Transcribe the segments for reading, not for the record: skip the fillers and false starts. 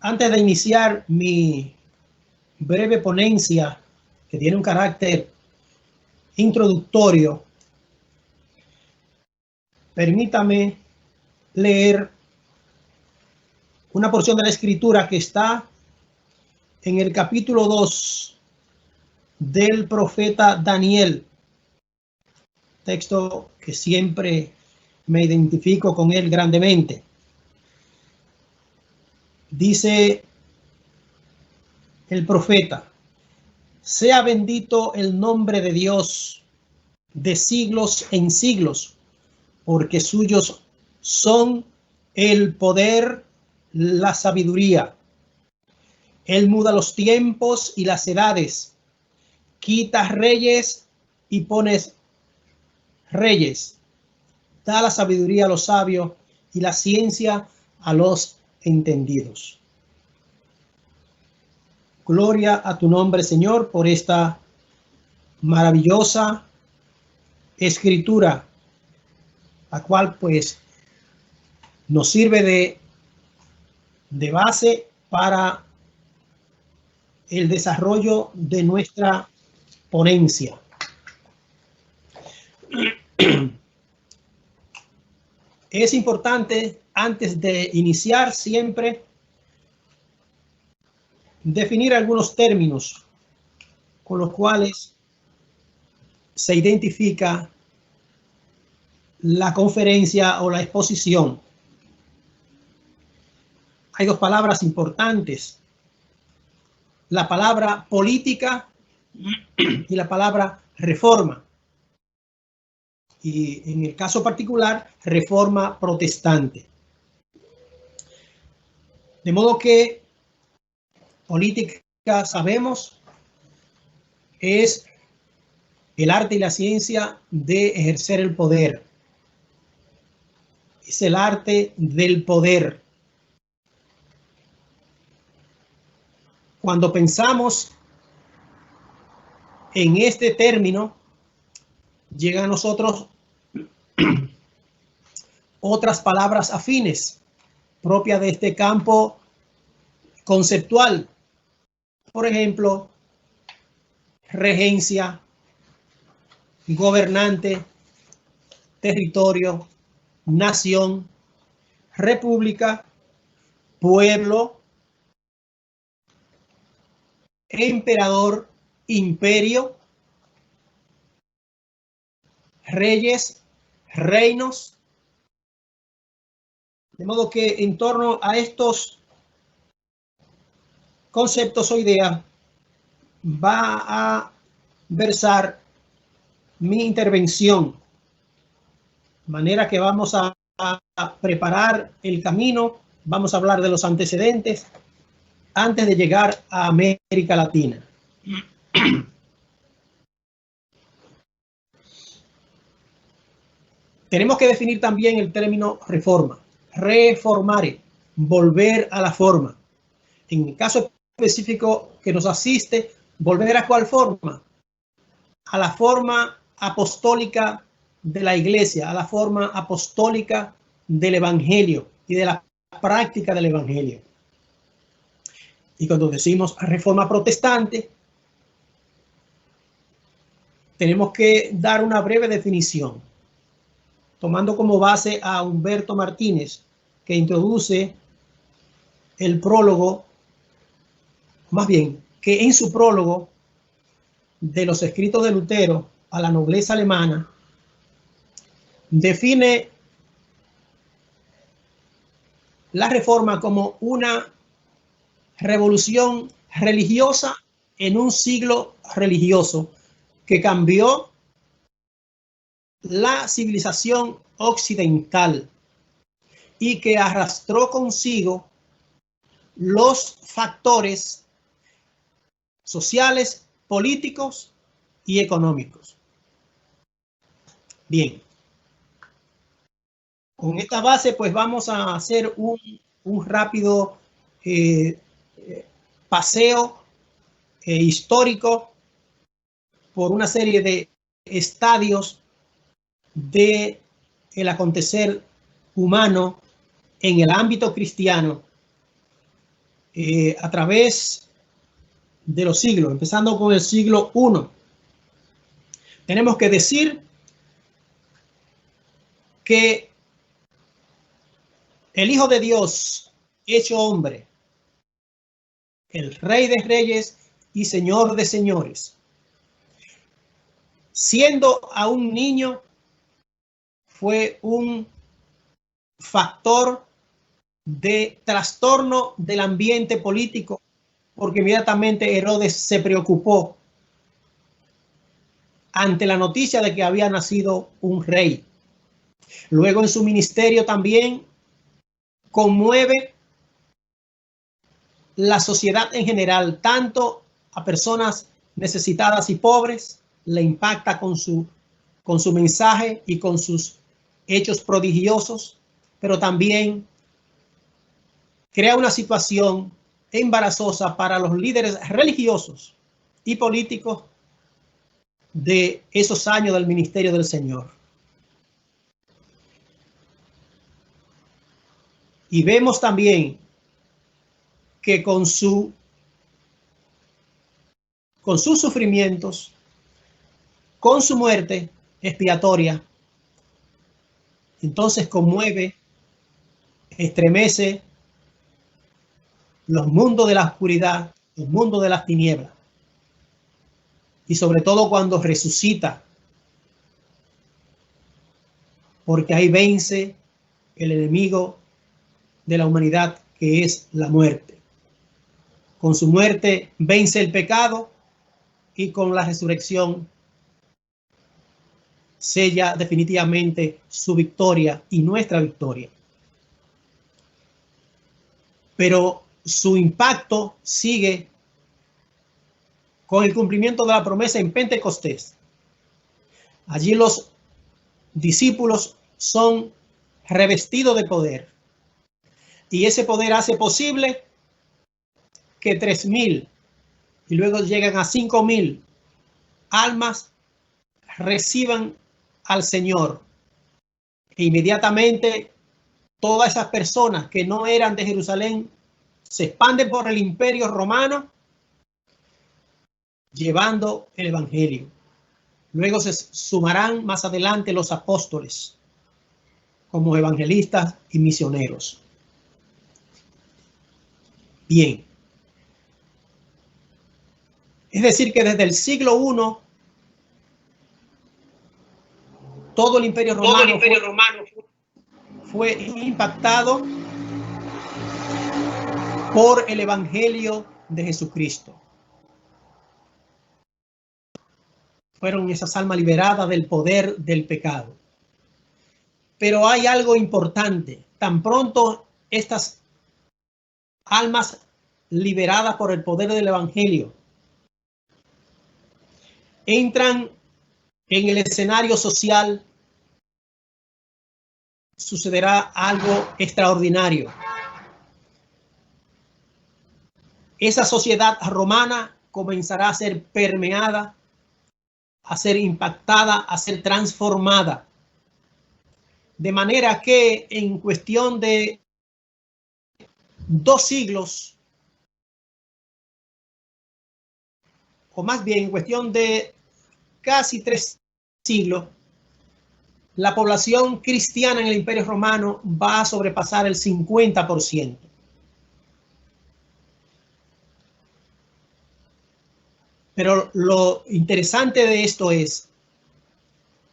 Antes de iniciar mi breve ponencia, que tiene un carácter introductorio, permítame leer una porción de la Escritura que está en el capítulo 2 del profeta Daniel, texto que siempre me identifico con él grandemente. Dice el profeta: sea bendito el nombre de Dios de siglos en siglos, porque suyos son el poder, la sabiduría. Él muda los tiempos y las edades, quita reyes y pones reyes, da la sabiduría a los sabios y la ciencia a los entendidos. Gloria a tu nombre, Señor, por esta maravillosa escritura, la cual pues nos sirve de base para el desarrollo de nuestra ponencia. Es importante, antes de iniciar, siempre definir algunos términos con los cuales se identifica la conferencia o la exposición. Hay dos palabras importantes: la palabra política y la palabra reforma. Y en el caso particular, reforma protestante. De modo que política, sabemos, es el arte y la ciencia de ejercer el poder. Es el arte del poder. Cuando pensamos en este término, llegan a nosotros otras palabras afines, propias de este campo conceptual. Por ejemplo, regencia, gobernante, territorio, nación, república, pueblo, emperador, imperio, reyes, reinos. De modo que en torno a estos conceptos o ideas va a versar mi intervención, de manera que vamos a preparar el camino. Vamos a hablar de los antecedentes antes de llegar a América Latina. Tenemos que definir también el término reforma. Reformare, volver a la forma. En el caso específico que nos asiste, ¿volver a cuál forma? A la forma apostólica de la Iglesia, a la forma apostólica del Evangelio y de la práctica del Evangelio. Y cuando decimos reforma protestante, tenemos que dar una breve definición, tomando como base a Humberto Martínez, que introduce el prólogo, más bien, que en su prólogo de los escritos de Lutero a la nobleza alemana, define la reforma como una revolución religiosa en un siglo religioso que cambió la civilización occidental y que arrastró consigo los factores sociales, políticos y económicos. Bien, con esta base pues vamos a hacer un rápido paseo histórico por una serie de estadios de el acontecer humano en el ámbito cristiano a través de los siglos, empezando con el siglo I, tenemos que decir que el Hijo de Dios, hecho hombre, el Rey de Reyes y Señor de Señores, siendo aún niño, fue un factor de trastorno del ambiente político, porque inmediatamente Herodes se preocupó ante la noticia de que había nacido un rey. Luego en su ministerio también conmueve la sociedad en general, tanto a personas necesitadas y pobres, le impacta con su mensaje y con sus hechos prodigiosos, pero también crea una situación embarazosa para los líderes religiosos y políticos de esos años del ministerio del Señor. Y vemos también que con sus sufrimientos, con su muerte expiatoria, entonces conmueve, estremece los mundos de la oscuridad, los mundos de las tinieblas. Y sobre todo cuando resucita, porque ahí vence el enemigo de la humanidad, que es la muerte. Con su muerte vence el pecado y con la resurrección sella definitivamente su victoria y nuestra victoria. Pero su impacto sigue con el cumplimiento de la promesa en Pentecostés. Allí los discípulos son revestidos de poder. Y ese poder hace posible que 3,000 y luego llegan a 5,000 almas reciban al Señor. E inmediatamente todas esas personas que no eran de Jerusalén se expanden por el imperio romano llevando el evangelio. Luego se sumarán más adelante los apóstoles como evangelistas y misioneros. Bien. Es decir, que desde el siglo I todo el imperio romano fue impactado por el evangelio de Jesucristo. Fueron esas almas liberadas del poder del pecado. Pero hay algo importante. Tan pronto estas almas liberadas por el poder del evangelio entran en el escenario social, sucederá algo extraordinario. Esa sociedad romana comenzará a ser permeada, a ser impactada, a ser transformada. De manera que en cuestión de 2 siglos, o más bien en cuestión de casi 3 siglos, la población cristiana en el Imperio Romano va a sobrepasar el 50%. Pero lo interesante de esto es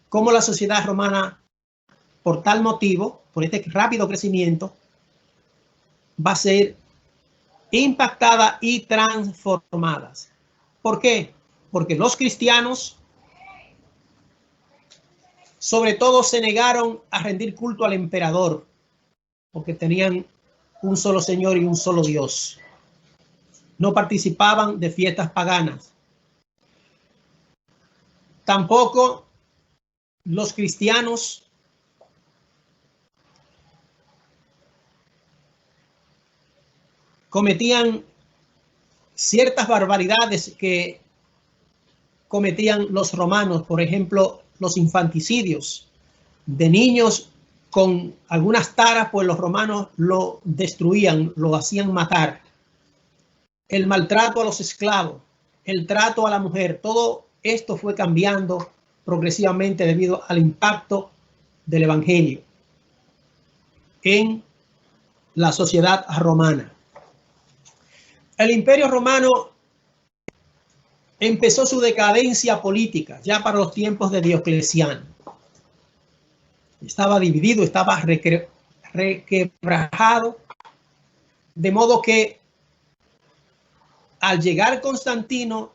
cómo la sociedad romana, por tal motivo, por este rápido crecimiento, va a ser impactada y transformada. ¿Por qué? Porque los cristianos, sobre todo, se negaron a rendir culto al emperador, porque tenían un solo Señor y un solo Dios. No participaban de fiestas paganas. Tampoco los cristianos cometían ciertas barbaridades que cometían los romanos, por ejemplo, los infanticidios de niños con algunas taras, pues los romanos lo destruían, lo hacían matar. el maltrato a los esclavos, el trato a la mujer, todo esto fue cambiando progresivamente debido al impacto del evangelio en la sociedad romana. El Imperio Romano empezó su decadencia política ya para los tiempos de Diocleciano. Estaba dividido, estaba requebrajado, de modo que al llegar Constantino,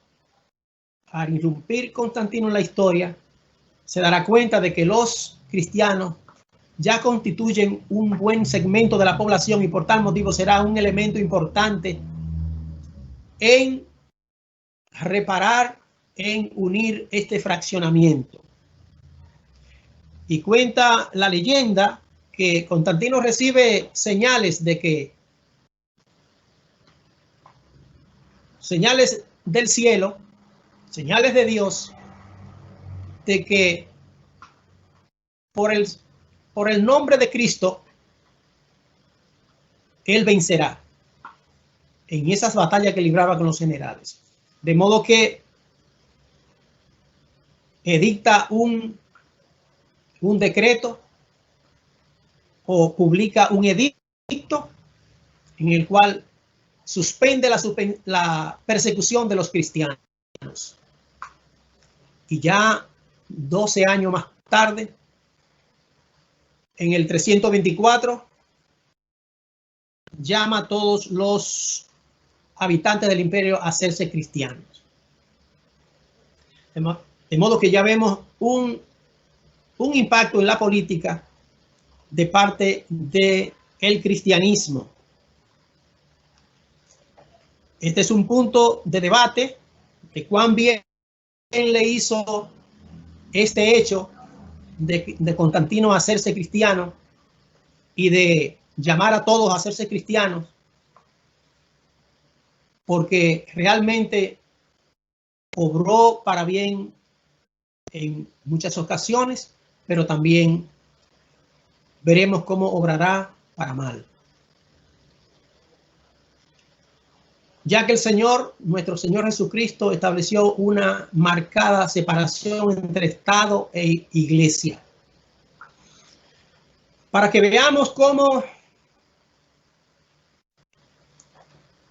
al irrumpir Constantino en la historia, se dará cuenta de que los cristianos ya constituyen un buen segmento de la población y por tal motivo será un elemento importante en reparar, en unir este fraccionamiento. Y cuenta la leyenda que Constantino recibe señales señales del cielo, señales de Dios, de que por el nombre de Cristo, él vencerá en esas batallas que libraba con los generales. De modo que edicta un decreto o publica un edicto en el cual suspende la persecución de los cristianos. Y ya 12 años más tarde, en el 324, llama a todos los habitantes del imperio a hacerse cristianos. De modo que ya vemos un impacto en la política de parte del cristianismo. Este es un punto de debate de cuán bien le hizo este hecho de Constantino a hacerse cristiano y de llamar a todos a hacerse cristianos, porque realmente obró para bien en muchas ocasiones, pero también veremos cómo obrará para mal. Ya que el Señor, nuestro Señor Jesucristo, estableció una marcada separación entre Estado e Iglesia. Para que veamos cómo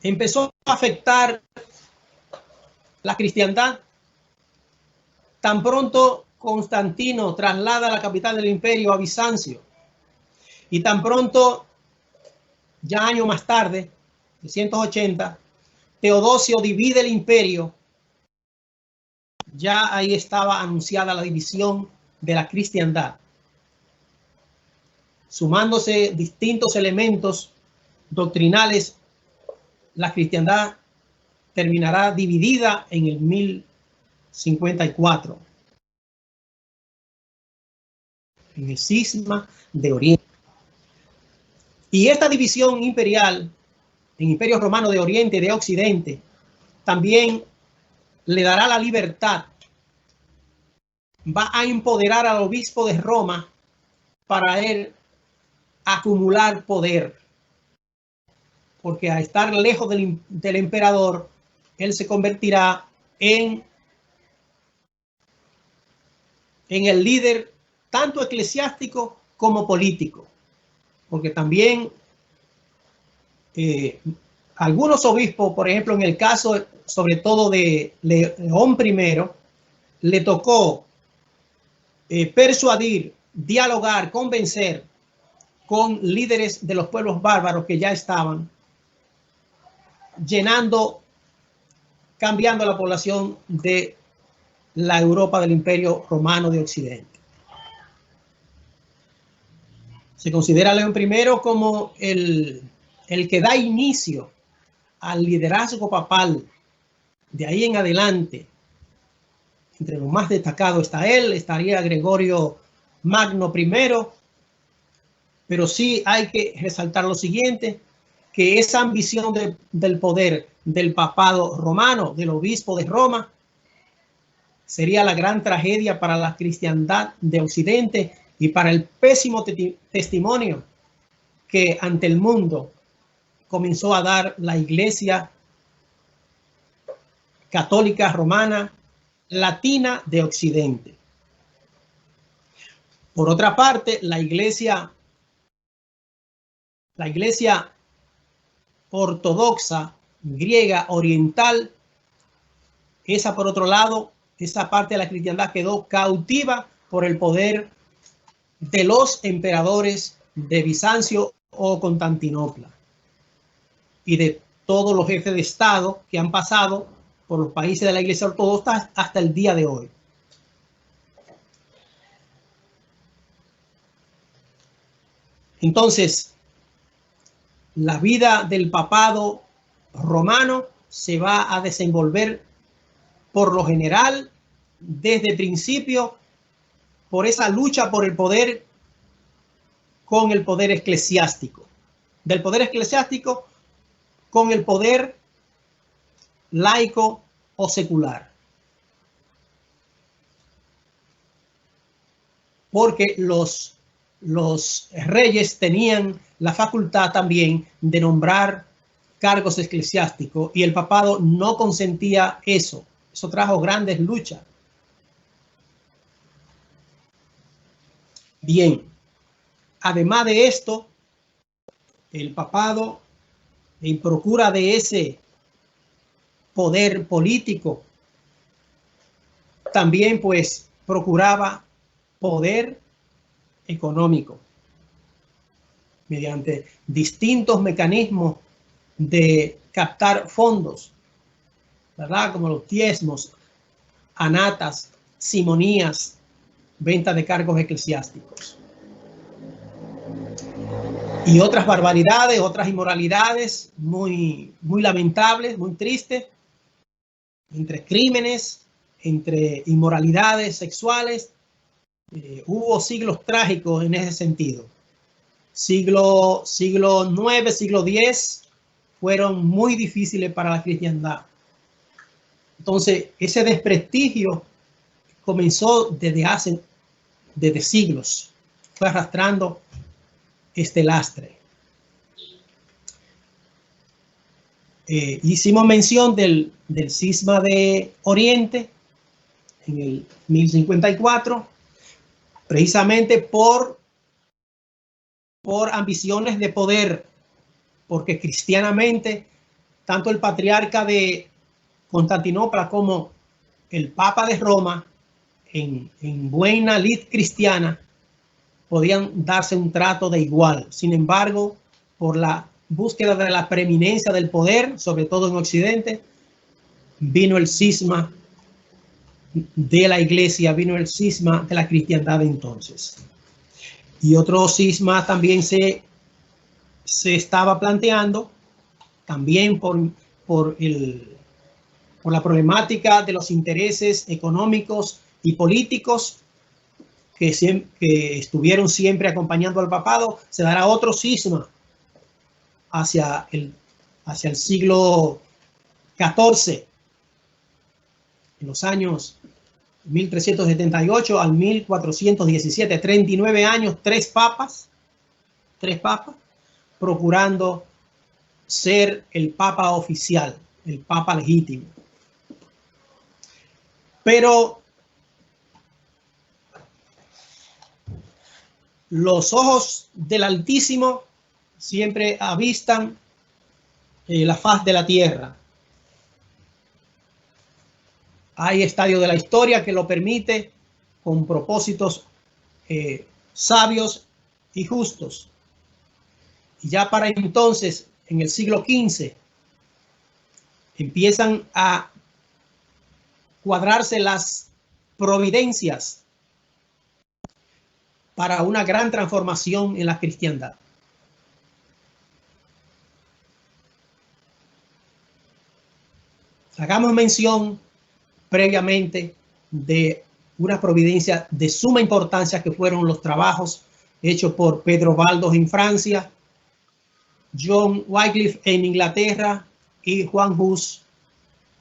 empezó a afectar la cristiandad, tan pronto Constantino traslada la capital del imperio a Bizancio y tan pronto, ya años más tarde, 380, Teodosio divide el imperio, ya ahí estaba anunciada la división de la cristiandad, sumándose distintos elementos doctrinales. La cristiandad terminará dividida en el 1054, en el cisma de Oriente. Y esta división imperial en Imperio Romano de Oriente y de Occidente también le dará la libertad, va a empoderar al obispo de Roma para él acumular poder, porque a estar lejos del emperador, él se convertirá en el líder tanto eclesiástico como político, porque también algunos obispos, por ejemplo, en el caso sobre todo de León I, le tocó persuadir, dialogar, convencer con líderes de los pueblos bárbaros que ya estaban cambiando la población de la Europa del Imperio Romano de Occidente. Se considera a León I como el que da inicio al liderazgo papal. De ahí en adelante, entre los más destacados está él, estaría Gregorio Magno I, pero sí hay que resaltar lo siguiente, que esa ambición del poder del papado romano, del obispo de Roma, sería la gran tragedia para la cristiandad de Occidente y para el pésimo testimonio que ante el mundo comenzó a dar la Iglesia católica romana latina de Occidente. Por otra parte, la iglesia ortodoxa griega oriental, esa por otro lado, esa parte de la cristiandad quedó cautiva por el poder de los emperadores de Bizancio o Constantinopla y de todos los jefes de Estado que han pasado por los países de la iglesia ortodoxa hasta el día de hoy. Entonces, la vida del papado romano se va a desenvolver por lo general desde el principio por esa lucha por el poder con el poder eclesiástico, del poder eclesiástico con el poder laico o secular. Porque los reyes tenían la facultad también de nombrar cargos eclesiásticos y el papado no consentía eso. Eso trajo grandes luchas. Bien, además de esto, el papado, en procura de ese poder político, también pues procuraba poder económico mediante distintos mecanismos de captar fondos, ¿verdad? Como los diezmos, anatas, simonías, venta de cargos eclesiásticos y otras barbaridades, otras inmoralidades muy lamentables, muy tristes, entre crímenes, entre inmoralidades sexuales. Hubo siglos trágicos en ese sentido. Siglo IX, siglo X fueron muy difíciles para la cristiandad. Entonces, ese desprestigio comenzó desde siglos, fue arrastrando este lastre. Hicimos mención del cisma de Oriente en el 1054, precisamente por ambiciones de poder, porque cristianamente tanto el patriarca de Constantinopla como el Papa de Roma, en buena lid cristiana, podían darse un trato de igual. Sin embargo, por la búsqueda de la preeminencia del poder, sobre todo en Occidente, vino el cisma de la iglesia, vino el cisma de la cristiandad entonces. Y otro cisma también se estaba planteando, también por la problemática de los intereses económicos y políticos que estuvieron siempre acompañando al papado. Se dará otro cisma hacia el siglo XIV, en los años 1378 al 1417, 39 años, tres papas, procurando ser el papa oficial, el papa legítimo. Pero los ojos del Altísimo siempre avistan la faz de la tierra. Hay estadio de la historia que lo permite con propósitos sabios y justos. Y ya para entonces, en el siglo XV, empiezan a cuadrarse las providencias para una gran transformación en la cristiandad. Hagamos mención previamente de una providencia de suma importancia que fueron los trabajos hechos por Pedro Baldos en Francia, John Wycliffe en Inglaterra y Juan Hus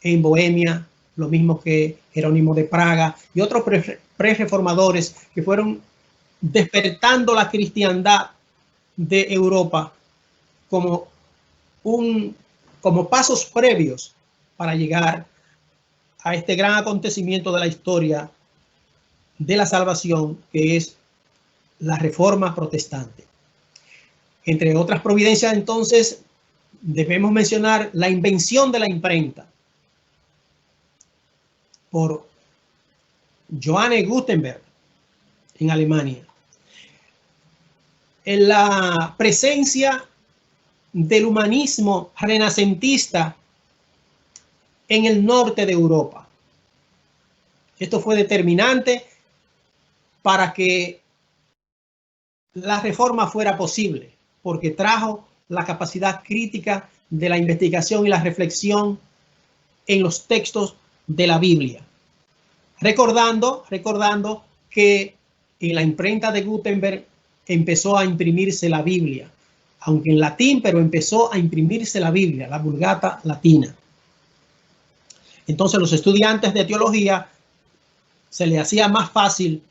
en Bohemia, lo mismo que Jerónimo de Praga y otros pre-reformadores que fueron despertando la cristiandad de Europa como pasos previos para llegar a este gran acontecimiento de la historia de la salvación, que es la Reforma Protestante. Entre otras providencias, entonces, debemos mencionar la invención de la imprenta por Johannes Gutenberg en Alemania. En la presencia del humanismo renacentista en el norte de Europa. Esto fue determinante para que la reforma fuera posible, porque trajo la capacidad crítica de la investigación y la reflexión en los textos de la Biblia. Recordando que en la imprenta de Gutenberg empezó a imprimirse la Biblia, aunque en latín, pero empezó a imprimirse la Biblia, la Vulgata latina. Entonces los estudiantes de teología se les hacía más fácil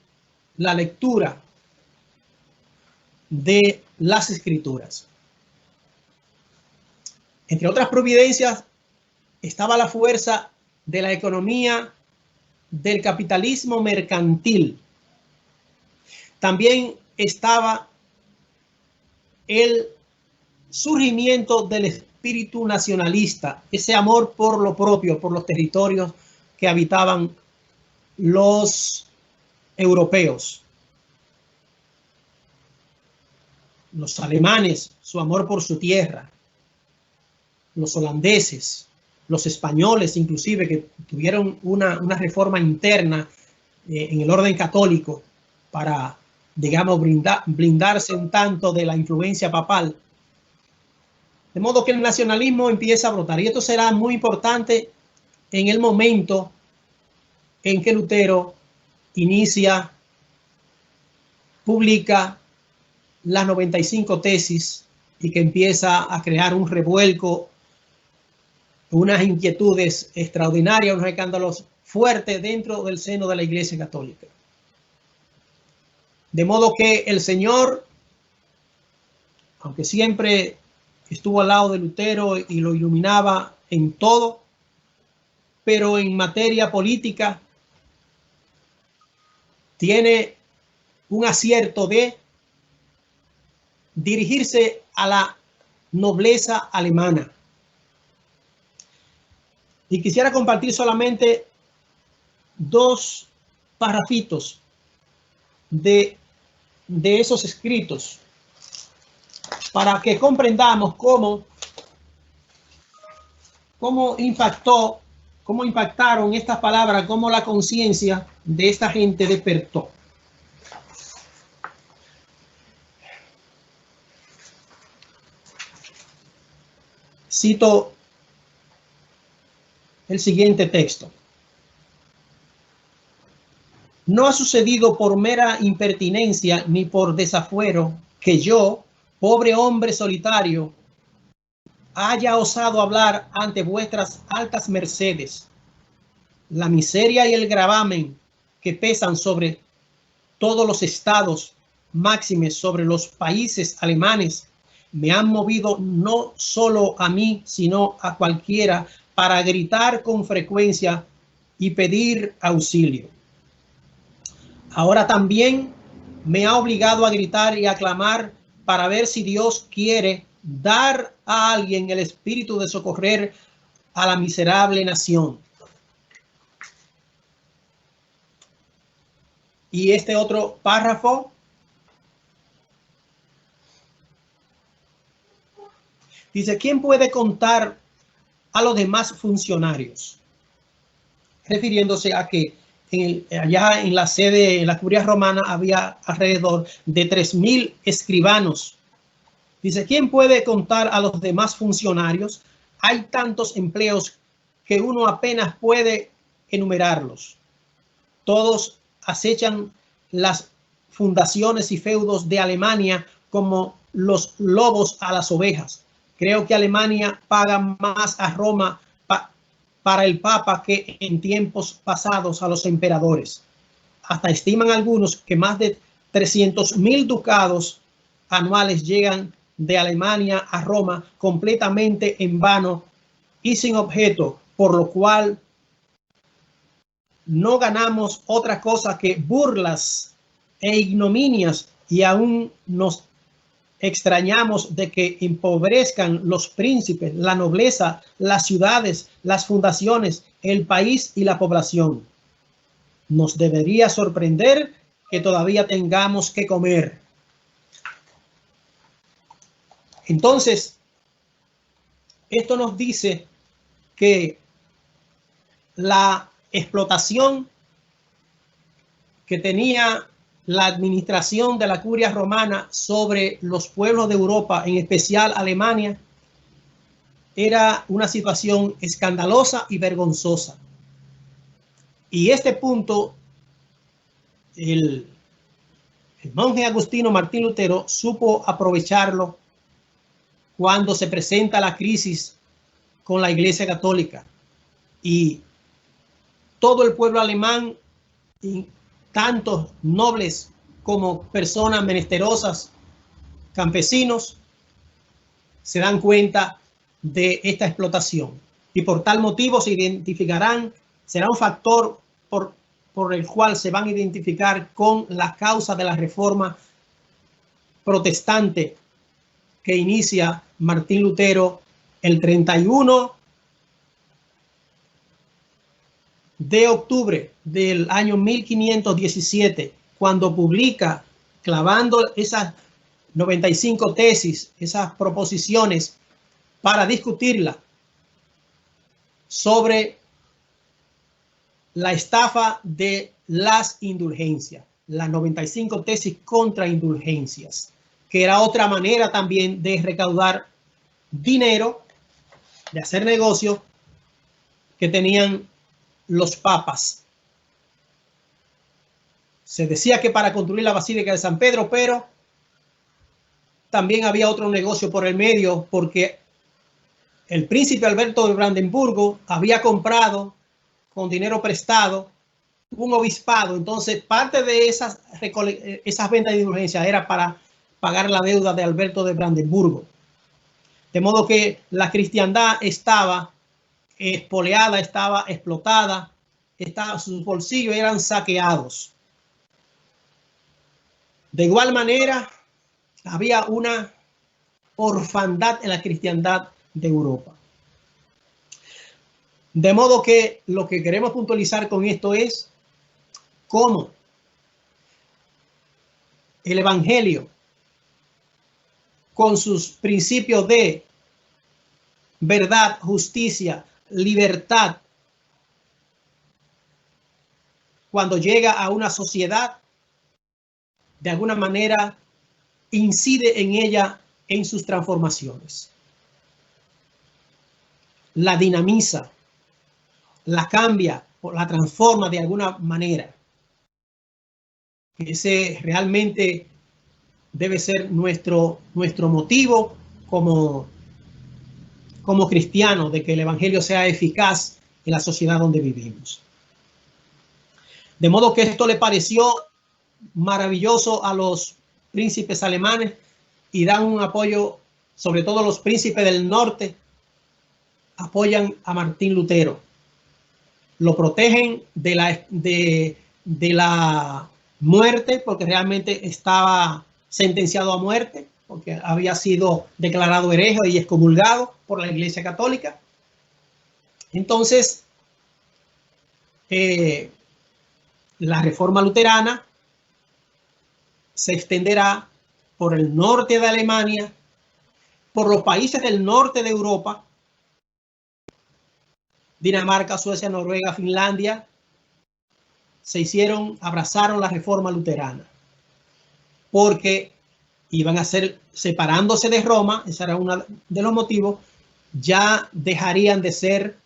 la lectura de las escrituras. Entre otras providencias estaba la fuerza de la economía del capitalismo mercantil. También estaba el surgimiento del espíritu nacionalista, ese amor por lo propio, por los territorios que habitaban los europeos. Los alemanes, su amor por su tierra. Los holandeses, los españoles inclusive, que tuvieron una reforma interna en el orden católico para, digamos, blindarse un tanto de la influencia papal. De modo que el nacionalismo empieza a brotar. Y esto será muy importante en el momento en que Lutero publica las 95 tesis y que empieza a crear un revuelco, unas inquietudes extraordinarias, unos escándalos fuertes dentro del seno de la Iglesia Católica. De modo que el Señor, aunque siempre estuvo al lado de Lutero y lo iluminaba en todo, pero en materia política tiene un acierto de dirigirse a la nobleza alemana. Y quisiera compartir solamente dos parrafitos de esos escritos para que comprendamos cómo impactaron estas palabras, cómo la conciencia de esta gente despertó. Cito el siguiente texto. No ha sucedido por mera impertinencia ni por desafuero que yo, pobre hombre solitario, haya osado hablar ante vuestras altas mercedes. La miseria y el gravamen que pesan sobre todos los estados, máxime sobre los países alemanes, me han movido no solo a mí, sino a cualquiera para gritar con frecuencia y pedir auxilio. Ahora también me ha obligado a gritar y a clamar para ver si Dios quiere dar a alguien el espíritu de socorrer a la miserable nación. Y este otro párrafo dice: ¿quién puede contar a los demás funcionarios? Refiriéndose a que allá en la sede, en la curia romana, había alrededor de 3,000 escribanos. Dice: ¿quién puede contar a los demás funcionarios? Hay tantos empleos que uno apenas puede enumerarlos. Todos acechan las fundaciones y feudos de Alemania como los lobos a las ovejas. Creo que Alemania paga más a Roma para el Papa que en tiempos pasados a los emperadores. Hasta estiman algunos que más de 300,000 ducados anuales llegan de Alemania a Roma completamente en vano y sin objeto, por lo cual no ganamos otra cosa que burlas e ignominias, y aún nos extrañamos de que empobrezcan los príncipes, la nobleza, las ciudades, las fundaciones, el país y la población. Nos debería sorprender que todavía tengamos que comer. Entonces, esto nos dice que la explotación que tenía la administración de la curia romana sobre los pueblos de Europa, en especial Alemania, era una situación escandalosa y vergonzosa. Y este punto, el monje agustino Martín Lutero supo aprovecharlo cuando se presenta la crisis con la Iglesia Católica. Y todo el pueblo alemán, tanto nobles como personas menesterosas, campesinos, se dan cuenta de esta explotación, y por tal motivo se identificarán, será un factor por el cual se van a identificar con la causa de la reforma protestante que inicia Martín Lutero el 31 de octubre del año 1517, cuando publica, clavando esas 95 tesis, esas proposiciones, para discutirla sobre la estafa de las indulgencias, las 95 tesis contra indulgencias, que era otra manera también de recaudar dinero, de hacer negocio que tenían los papas. Se decía que para construir la Basílica de San Pedro, pero también había otro negocio por el medio, porque el príncipe Alberto de Brandenburgo había comprado con dinero prestado un obispado. Entonces, parte de esas ventas de indulgencia era para pagar la deuda de Alberto de Brandenburgo. De modo que la cristiandad estaba espoleada, estaba explotada, sus bolsillos eran saqueados. De igual manera, había una orfandad en la cristiandad de Europa. De modo que lo que queremos puntualizar con esto es cómo el Evangelio, con sus principios de verdad, justicia, libertad, cuando llega a una sociedad, de alguna manera incide en ella en sus transformaciones. La dinamiza, la cambia o la transforma de alguna manera. Ese realmente debe ser nuestro motivo como cristianos, de que el Evangelio sea eficaz en la sociedad donde vivimos. De modo que esto le pareció maravilloso a los príncipes alemanes, y dan un apoyo, sobre todo los príncipes del norte, apoyan a Martín Lutero. Lo protegen de la muerte, porque realmente estaba sentenciado a muerte, porque había sido declarado hereje y excomulgado por la Iglesia Católica. Entonces, la reforma luterana se extenderá por el norte de Alemania, por los países del norte de Europa, Dinamarca, Suecia, Noruega, Finlandia, abrazaron la reforma luterana, porque iban a ser, separándose de Roma, ese era uno de los motivos, ya dejarían de ser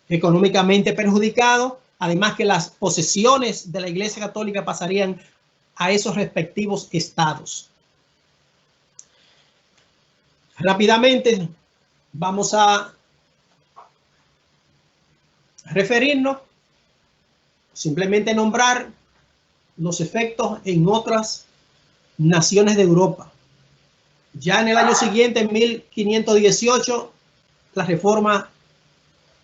económicamente perjudicados, además que las posesiones de la Iglesia Católica pasarían a esos respectivos estados. Rápidamente vamos a referirnos, simplemente nombrar los efectos en otras naciones de Europa. Ya en el año siguiente, en 1518, la reforma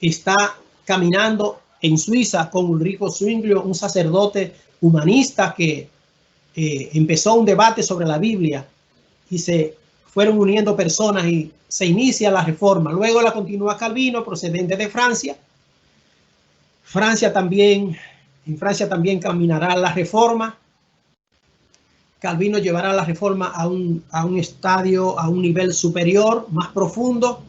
está caminando en Suiza con Ulrico Zwinglio, un sacerdote humanista que empezó un debate sobre la Biblia y se fueron uniendo personas y se inicia la reforma. Luego la continúa Calvino, procedente de Francia. En Francia también caminará la reforma. Calvino llevará la reforma a un estadio, a un nivel superior, más profundo.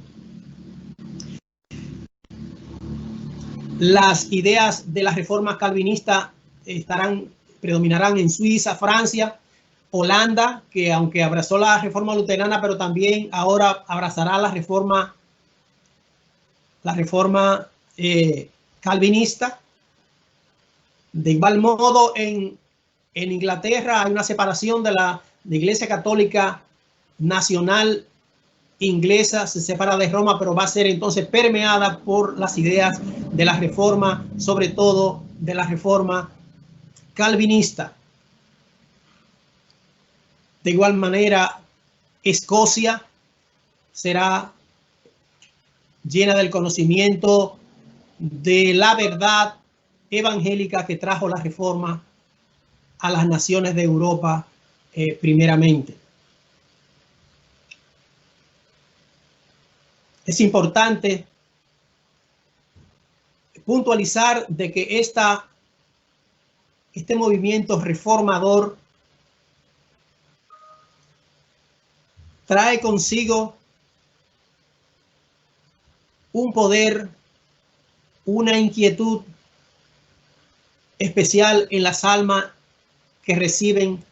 Las ideas de la reforma calvinista predominarán en Suiza, Francia, Holanda, que aunque abrazó la reforma luterana, pero también ahora abrazará la reforma calvinista. De igual modo, en Inglaterra hay una separación de la Iglesia Católica Nacional inglesa, se separa de Roma, pero va a ser entonces permeada por las ideas de la reforma, sobre todo de la reforma calvinista. De igual manera, Escocia será llena del conocimiento de la verdad evangélica que trajo la reforma a las naciones de Europa primeramente. Es importante puntualizar de que este movimiento reformador trae consigo un poder, una inquietud especial en las almas que reciben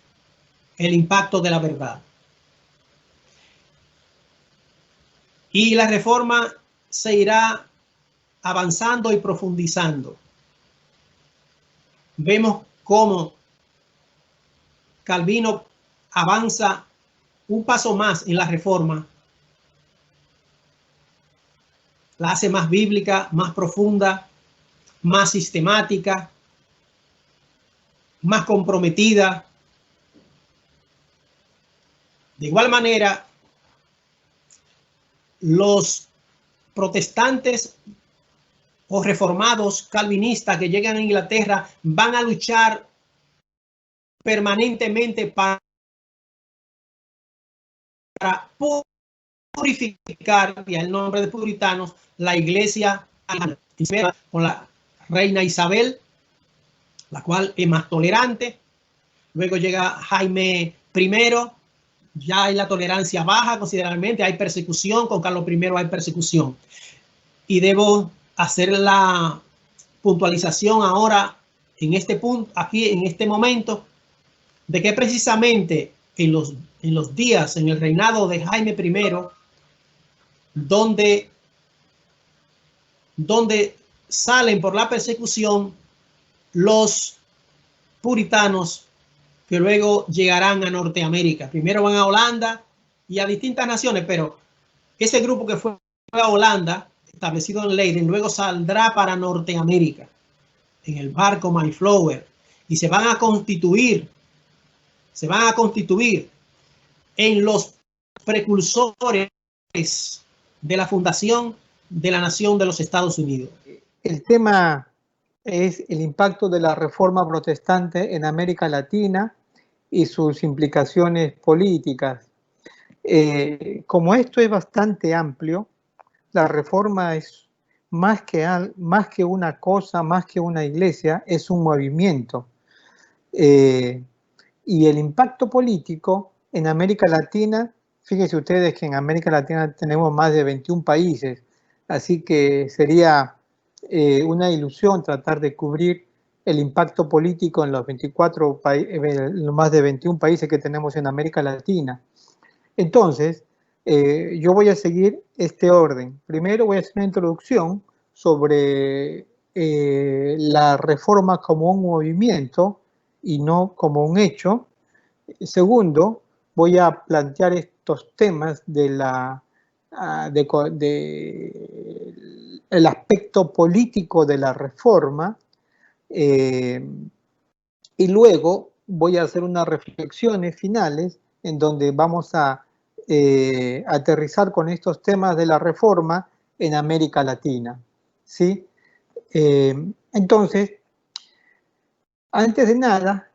el impacto de la verdad. Y la reforma se irá avanzando y profundizando. Vemos cómo Calvino avanza un paso más en la reforma. La hace más bíblica, más profunda, más sistemática, más comprometida. De igual manera, los protestantes o reformados calvinistas que llegan a Inglaterra van a luchar permanentemente para purificar, y el nombre de puritanos, la iglesia con la reina Isabel, la cual es más tolerante. Luego llega Jaime I, ya hay la tolerancia baja considerablemente, hay persecución, con Carlos I hay persecución. Y debo hacer la puntualización ahora en este punto, aquí en este momento, de que precisamente en los días, en el reinado de Jaime I, donde salen por la persecución los puritanos que luego llegarán a Norteamérica. Primero van a Holanda y a distintas naciones, pero ese grupo que fue a Holanda, establecido en Leiden, luego saldrá para Norteamérica en el barco Mayflower y se van a constituir en los precursores de la fundación de la nación de los Estados Unidos. El tema es el impacto de la reforma protestante en América Latina y sus implicaciones políticas. Como esto es bastante amplio, la reforma es más que una cosa, más que una iglesia, es un movimiento. Y el impacto político en América Latina, fíjense ustedes que en América Latina tenemos más de 21 países, así que sería una ilusión tratar de cubrir el impacto político en los más de 21 países que tenemos en América Latina. Entonces, yo voy a seguir este orden. Primero voy a hacer una introducción sobre la reforma como un movimiento y no como un hecho. Segundo, voy a plantear estos temas de el aspecto político de la reforma y luego voy a hacer unas reflexiones finales en donde vamos a aterrizar con estos temas de la reforma en América Latina, ¿sí? Entonces, antes de nada,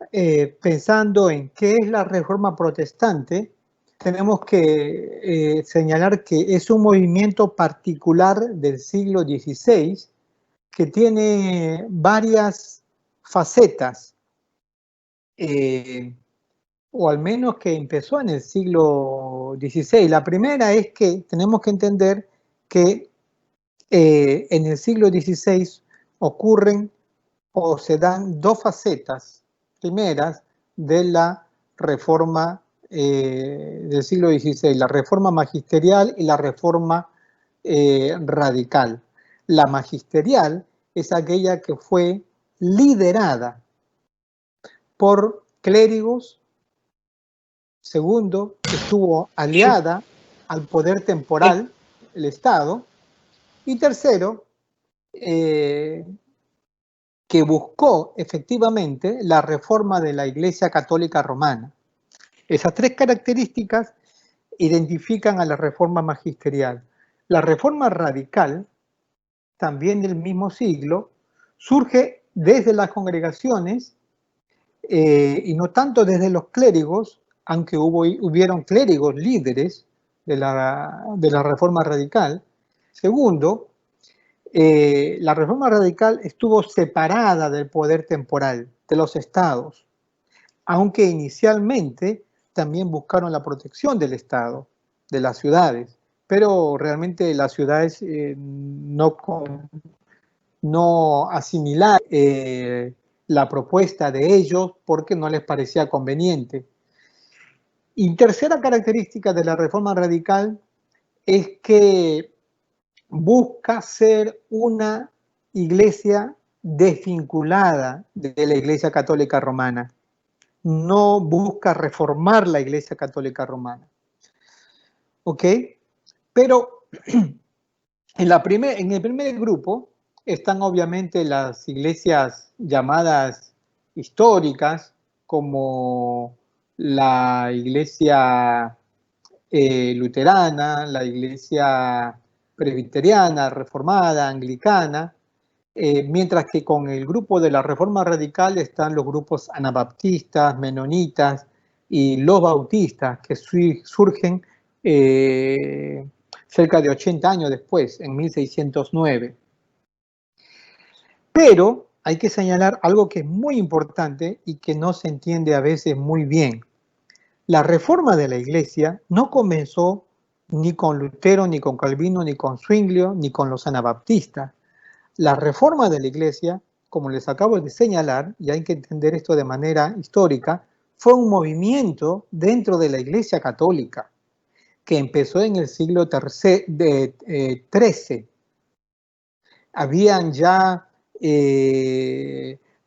pensando en qué es la Reforma Protestante, tenemos que señalar que es un movimiento particular del siglo XVI que tiene varias facetas, o al menos que empezó en el siglo XVI. La primera es que tenemos que entender que en el siglo XVI ocurren o se dan dos facetas primeras de la reforma del siglo XVI, la reforma magisterial y la reforma radical. La magisterial es aquella que fue liderada por clérigos. Segundo, estuvo aliada al poder temporal, el Estado. Y tercero, que buscó efectivamente la reforma de la Iglesia Católica Romana. Esas tres características identifican a la reforma magisterial. La reforma radical, también del mismo siglo, surge desde las congregaciones y no tanto desde los clérigos, aunque hubieron clérigos líderes de la reforma radical. Segundo, la reforma radical estuvo separada del poder temporal, de los estados, aunque inicialmente también buscaron la protección del Estado, de las ciudades, pero realmente las ciudades no asimilaron la propuesta de ellos porque no les parecía conveniente. Y tercera característica de la reforma radical es que busca ser una iglesia desvinculada de la Iglesia Católica Romana. No busca reformar la Iglesia Católica Romana. ¿Ok? Pero en el primer grupo están obviamente las iglesias llamadas históricas, como la iglesia luterana, la iglesia presbiteriana, reformada, anglicana, mientras que con el grupo de la Reforma Radical están los grupos anabaptistas, menonitas y los bautistas, que surgen cerca de 80 años después, en 1609. Pero hay que señalar algo que es muy importante y que no se entiende a veces muy bien. La reforma de la Iglesia no comenzó ni con Lutero, ni con Calvino, ni con Zwinglio, ni con los anabaptistas. La reforma de la Iglesia, como les acabo de señalar, y hay que entender esto de manera histórica, fue un movimiento dentro de la Iglesia Católica que empezó en el siglo XIII. Habían ya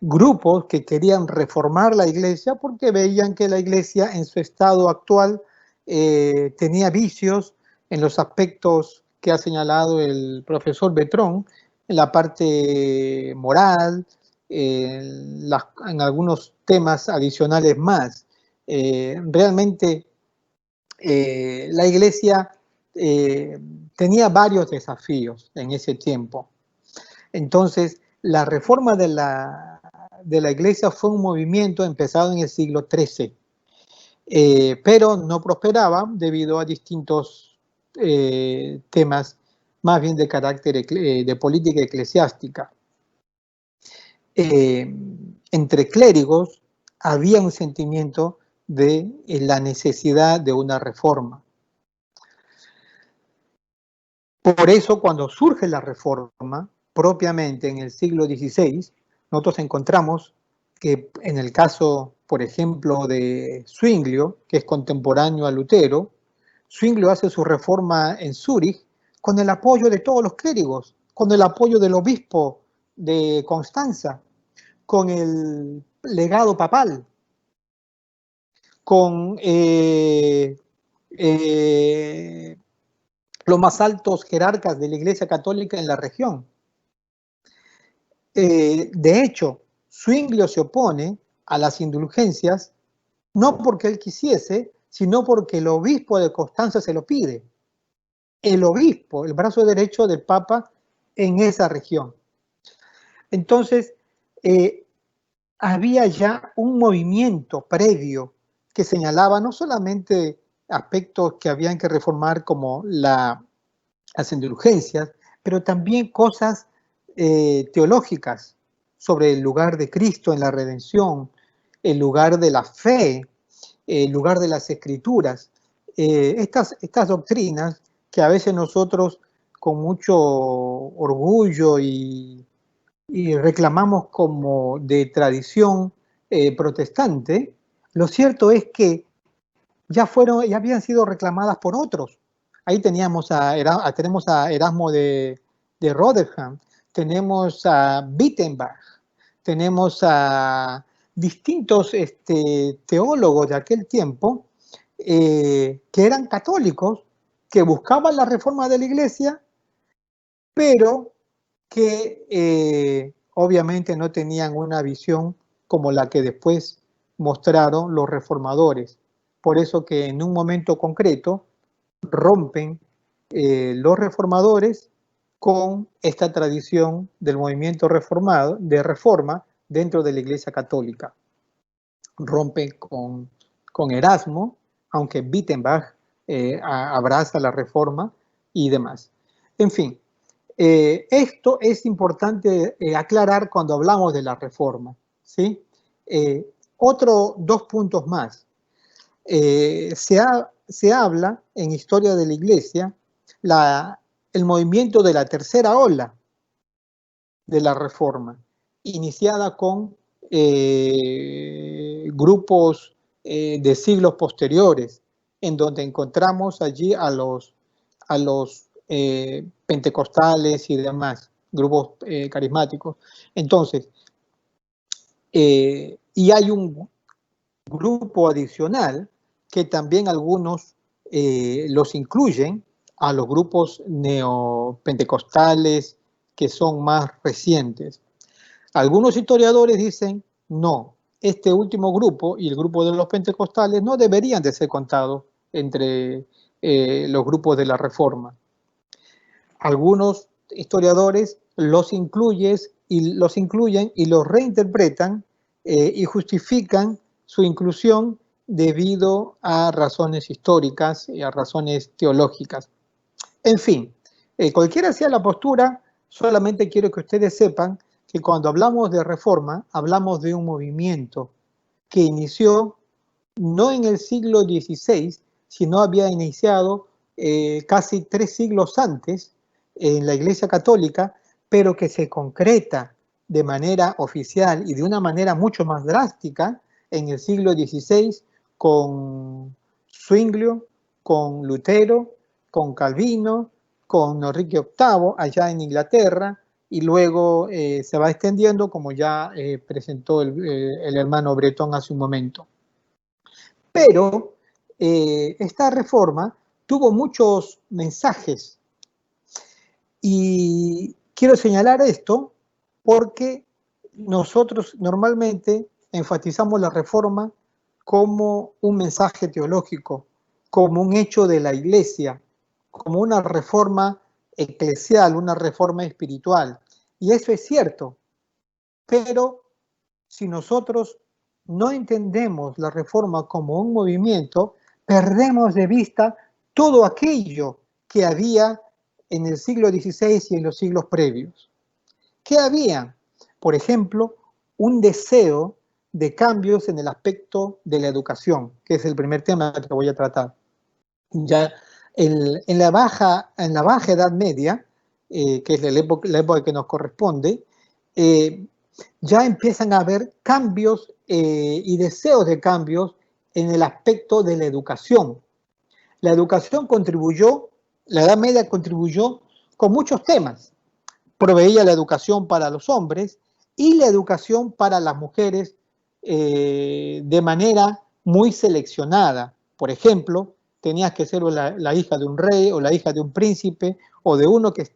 grupos que querían reformar la Iglesia porque veían que la Iglesia en su estado actual tenía vicios en los aspectos que ha señalado el profesor Bertrand, en la parte moral, en algunos temas adicionales más. Realmente la Iglesia tenía varios desafíos en ese tiempo. Entonces, la reforma de la Iglesia fue un movimiento empezado en el siglo XIII, pero no prosperaba debido a distintos temas más bien de carácter de política eclesiástica. Entre clérigos había un sentimiento de la necesidad de una reforma. Por eso, cuando surge la reforma, propiamente en el siglo XVI, nosotros encontramos que en el caso, por ejemplo, de Zwinglio, que es contemporáneo a Lutero, Zwinglio hace su reforma en Zúrich con el apoyo de todos los clérigos, con el apoyo del obispo de Constanza, con el legado papal, con los más altos jerarcas de la Iglesia Católica en la región. De hecho, Zwinglio se opone a las indulgencias no porque él quisiese, sino porque el obispo de Constanza se lo pide. El obispo, el brazo derecho del Papa en esa región. Entonces, había ya un movimiento previo que señalaba no solamente aspectos que habían que reformar como las indulgencias, pero también cosas teológicas sobre el lugar de Cristo en la redención, el lugar de la fe, el lugar de las escrituras. Estas doctrinas que a veces nosotros con mucho orgullo y reclamamos como de tradición protestante, lo cierto es que ya habían sido reclamadas por otros. Ahí tenemos a Erasmo de Rotterdam, tenemos a Wittenberg, tenemos a distintos teólogos de aquel tiempo que eran católicos, que buscaban la reforma de la iglesia, pero que obviamente no tenían una visión como la que después mostraron los reformadores. Por eso que en un momento concreto rompen los reformadores con esta tradición del movimiento reformado, de reforma dentro de la Iglesia Católica. Rompen con Erasmo, aunque Wittenberg abraza la reforma y demás. En fin, esto es importante aclarar cuando hablamos de la reforma, ¿sí? Dos puntos más. Se habla en historia de la Iglesia el movimiento de la tercera ola de la reforma, iniciada con grupos de siglos posteriores, en donde encontramos allí a los pentecostales y demás, grupos carismáticos. Entonces, y hay un grupo adicional que también algunos los incluyen a los grupos neopentecostales que son más recientes. Algunos historiadores dicen, no, este último grupo y el grupo de los pentecostales no deberían de ser contados entre los grupos de la Reforma. Algunos historiadores los incluyen y los reinterpretan y justifican su inclusión debido a razones históricas y a razones teológicas. En fin, cualquiera sea la postura, solamente quiero que ustedes sepan que cuando hablamos de reforma, hablamos de un movimiento que inició no en el siglo XVI, sino había iniciado casi 3 siglos antes en la Iglesia Católica, pero que se concreta de manera oficial y de una manera mucho más drástica en el siglo XVI con Zwinglio, con Lutero, con Calvino, con Enrique VIII allá en Inglaterra, y luego se va extendiendo como ya presentó el hermano Bretón hace un momento. Pero esta reforma tuvo muchos mensajes y quiero señalar esto porque nosotros normalmente enfatizamos la reforma como un mensaje teológico, como un hecho de la Iglesia, como una reforma eclesial, una reforma espiritual. Y eso es cierto, pero si nosotros no entendemos la reforma como un movimiento, perdemos de vista todo aquello que había en el siglo XVI y en los siglos previos. ¿Qué había? Por ejemplo, un deseo de cambios en el aspecto de la educación, que es el primer tema que voy a tratar. Ya en la baja Edad Media, que es la época que nos corresponde, ya empiezan a haber cambios y deseos de cambios en el aspecto de la educación. La educación la Edad Media contribuyó con muchos temas. Proveía la educación para los hombres y la educación para las mujeres de manera muy seleccionada. Por ejemplo, tenías que ser la hija de un rey o la hija de un príncipe o de uno que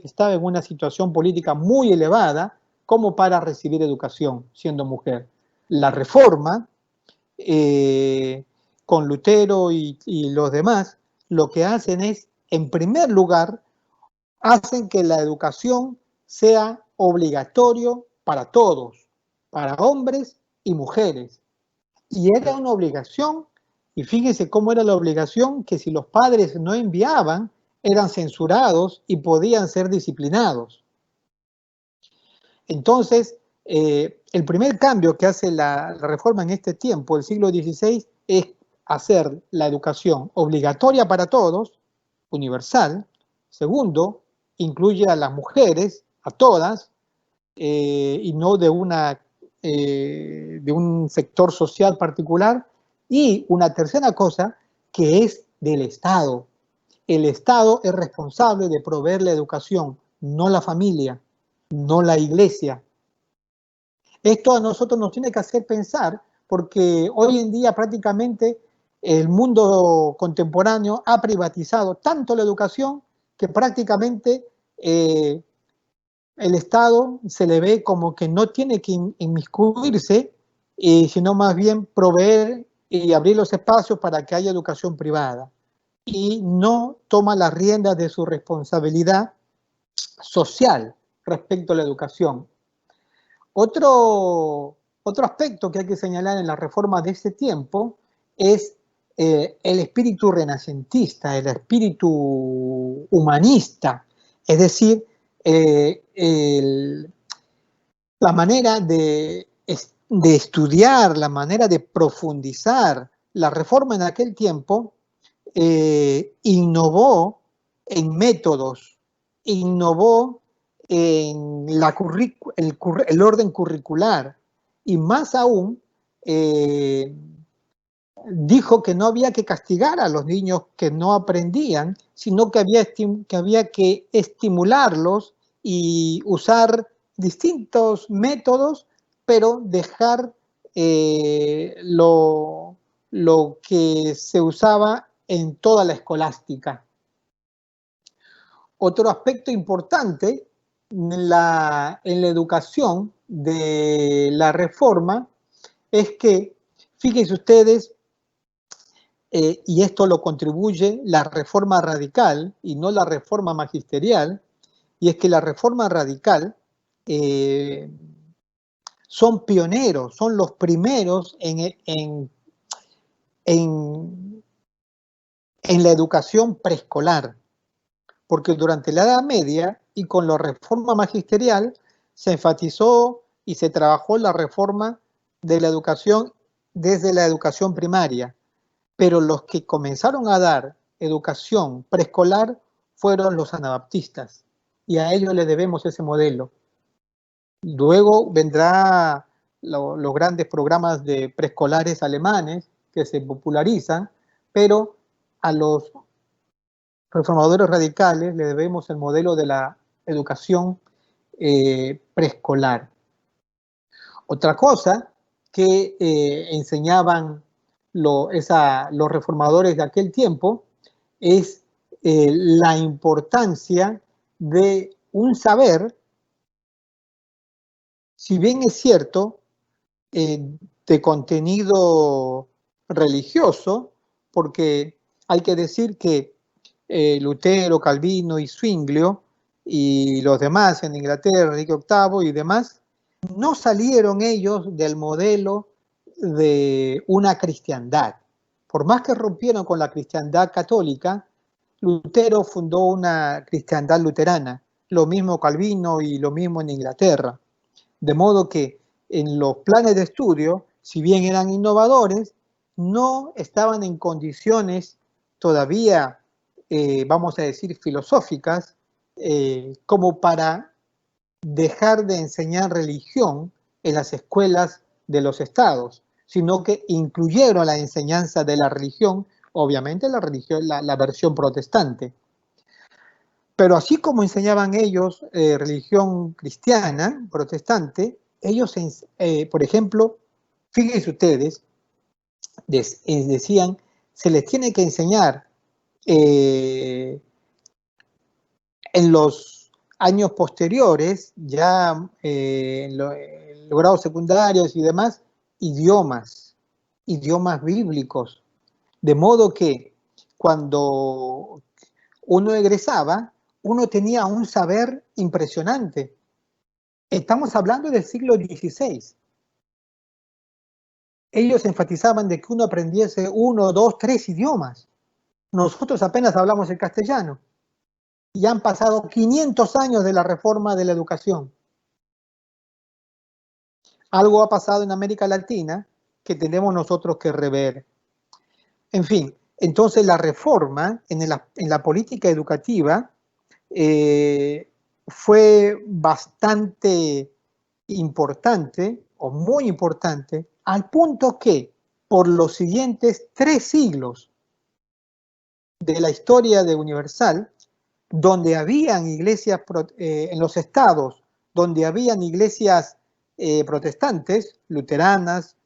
estaba en una situación política muy elevada como para recibir educación siendo mujer. La Reforma, con Lutero y los demás, lo que hacen es, en primer lugar, hacen que la educación sea obligatorio para todos, para hombres y mujeres. Y era una obligación, y fíjense cómo era la obligación, que si los padres no enviaban, eran censurados y podían ser disciplinados. Entonces, el primer cambio que hace la reforma en este tiempo, el siglo XVI, es hacer la educación obligatoria para todos, universal. Segundo, incluye a las mujeres, a todas, y no de un sector social particular. Y una tercera cosa, que es del Estado. El Estado es responsable de proveer la educación, no la familia, no la iglesia. Esto a nosotros nos tiene que hacer pensar, porque hoy en día prácticamente el mundo contemporáneo ha privatizado tanto la educación que prácticamente el Estado se le ve como que no tiene que inmiscuirse, sino más bien proveer y abrir los espacios para que haya educación privada, y no toma las riendas de su responsabilidad social respecto a la educación. Otro aspecto que hay que señalar en la reforma de este tiempo es el espíritu renacentista, el espíritu humanista, es decir, la manera de estudiar, la manera de profundizar. La reforma en aquel tiempo innovó en métodos, innovó en el orden curricular, y más aún dijo que no había que castigar a los niños que no aprendían, sino que había que estimularlos y usar distintos métodos, pero dejar lo que se usaba en toda la escolástica. Otro aspecto importante en la educación de la reforma es que, fíjense ustedes, y esto lo contribuye la reforma radical y no la reforma magisterial, y es que la reforma radical son pioneros, son los primeros en la educación preescolar, porque durante la Edad Media y con la reforma magisterial se enfatizó y se trabajó la reforma de la educación desde la educación primaria, pero los que comenzaron a dar educación preescolar fueron los anabaptistas, y a ellos le debemos ese modelo. Luego vendrá los grandes programas de preescolares alemanes que se popularizan, pero a los reformadores radicales le debemos el modelo de la educación preescolar. Otra cosa que enseñaban los reformadores de aquel tiempo es la importancia de un saber, si bien es cierto, de contenido religioso, porque hay que decir que Lutero, Calvino y Zwinglio y los demás en Inglaterra, Enrique VIII y demás, no salieron ellos del modelo de una cristiandad. Por más que rompieron con la cristiandad católica, Lutero fundó una cristiandad luterana, lo mismo Calvino y lo mismo en Inglaterra. De modo que en los planes de estudio, si bien eran innovadores, no estaban en condiciones todavía, vamos a decir, filosóficas, como para dejar de enseñar religión en las escuelas de los estados, sino que incluyeron la enseñanza de la religión, obviamente la versión protestante. Pero así como enseñaban ellos religión cristiana, protestante, ellos, por ejemplo, fíjense ustedes, decían, se les tiene que enseñar en los años posteriores, ya en los grados secundarios y demás, idiomas bíblicos, de modo que cuando uno egresaba, uno tenía un saber impresionante, Estamos hablando del siglo XVI. Ellos enfatizaban de que uno aprendiese 1, 2, 3 idiomas. Nosotros apenas hablamos el castellano. Y han pasado 500 años de la reforma de la educación. Algo ha pasado en América Latina que tenemos nosotros que rever. En fin, entonces la reforma en la política educativa fue bastante importante o muy importante, al punto que por los siguientes 3 siglos de la historia de Universal, donde habían iglesias en los estados, donde habían iglesias protestantes, luteranas,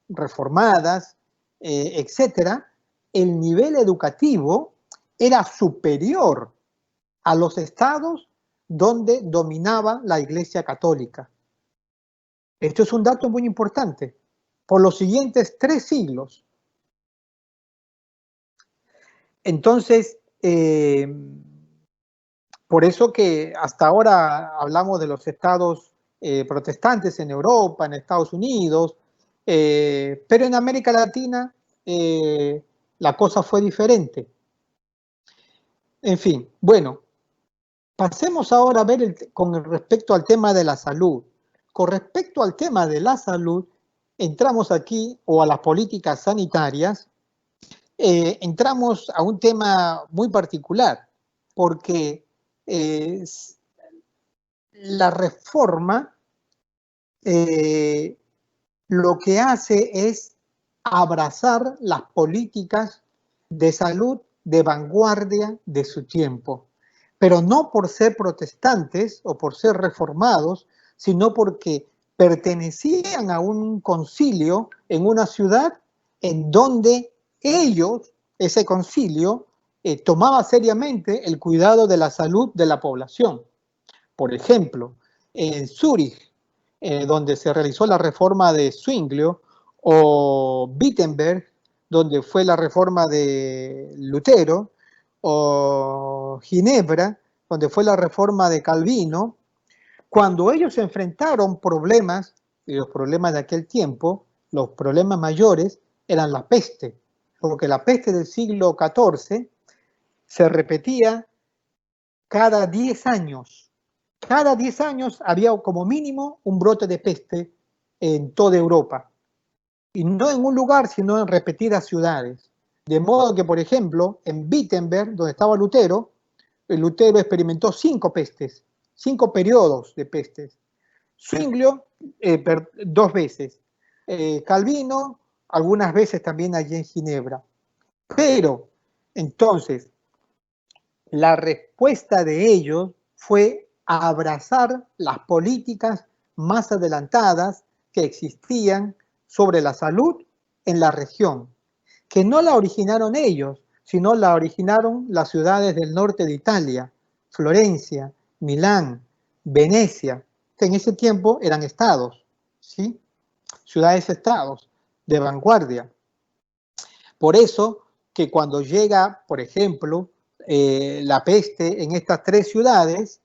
reformadas, etcétera, el nivel educativo era superior a los estados donde dominaba la Iglesia Católica. Esto es un dato muy importante. Por los siguientes 3 siglos. Entonces, por eso que hasta ahora hablamos de los estados protestantes en Europa, en Estados Unidos, pero en América Latina la cosa fue diferente. En fin, bueno, pasemos ahora a ver con respecto al tema de la salud. Con respecto al tema de la salud, entramos aquí, o a las políticas sanitarias, entramos a un tema muy particular, porque la reforma lo que hace es abrazar las políticas de salud de vanguardia de su tiempo, pero no por ser protestantes o por ser reformados, sino porque pertenecían a un concilio en una ciudad en donde ellos, ese concilio, tomaba seriamente el cuidado de la salud de la población. Por ejemplo, en Zúrich, donde se realizó la reforma de Zwinglio, o Wittenberg, donde fue la reforma de Lutero, o Ginebra, donde fue la reforma de Calvino, cuando ellos se enfrentaron problemas, y los problemas de aquel tiempo, los problemas mayores, eran la peste, porque la peste del siglo XIV se repetía cada 10 años. Cada 10 años había como mínimo un brote de peste en toda Europa. Y no en un lugar, sino en repetidas ciudades. De modo que, por ejemplo, en Wittenberg, donde estaba Lutero, Lutero experimentó 5 pestes, 5 periodos de pestes. Zwinglio, 2 veces. Calvino, algunas veces también allí en Ginebra. Pero, entonces, la respuesta de ellos fue a abrazar las políticas más adelantadas que existían sobre la salud en la región, que no la originaron ellos, sino la originaron las ciudades del norte de Italia, Florencia, Milán, Venecia, que en ese tiempo eran estados, ¿sí? Ciudades-estados de vanguardia. Por eso que cuando llega, por ejemplo, la peste en estas 3 ciudades,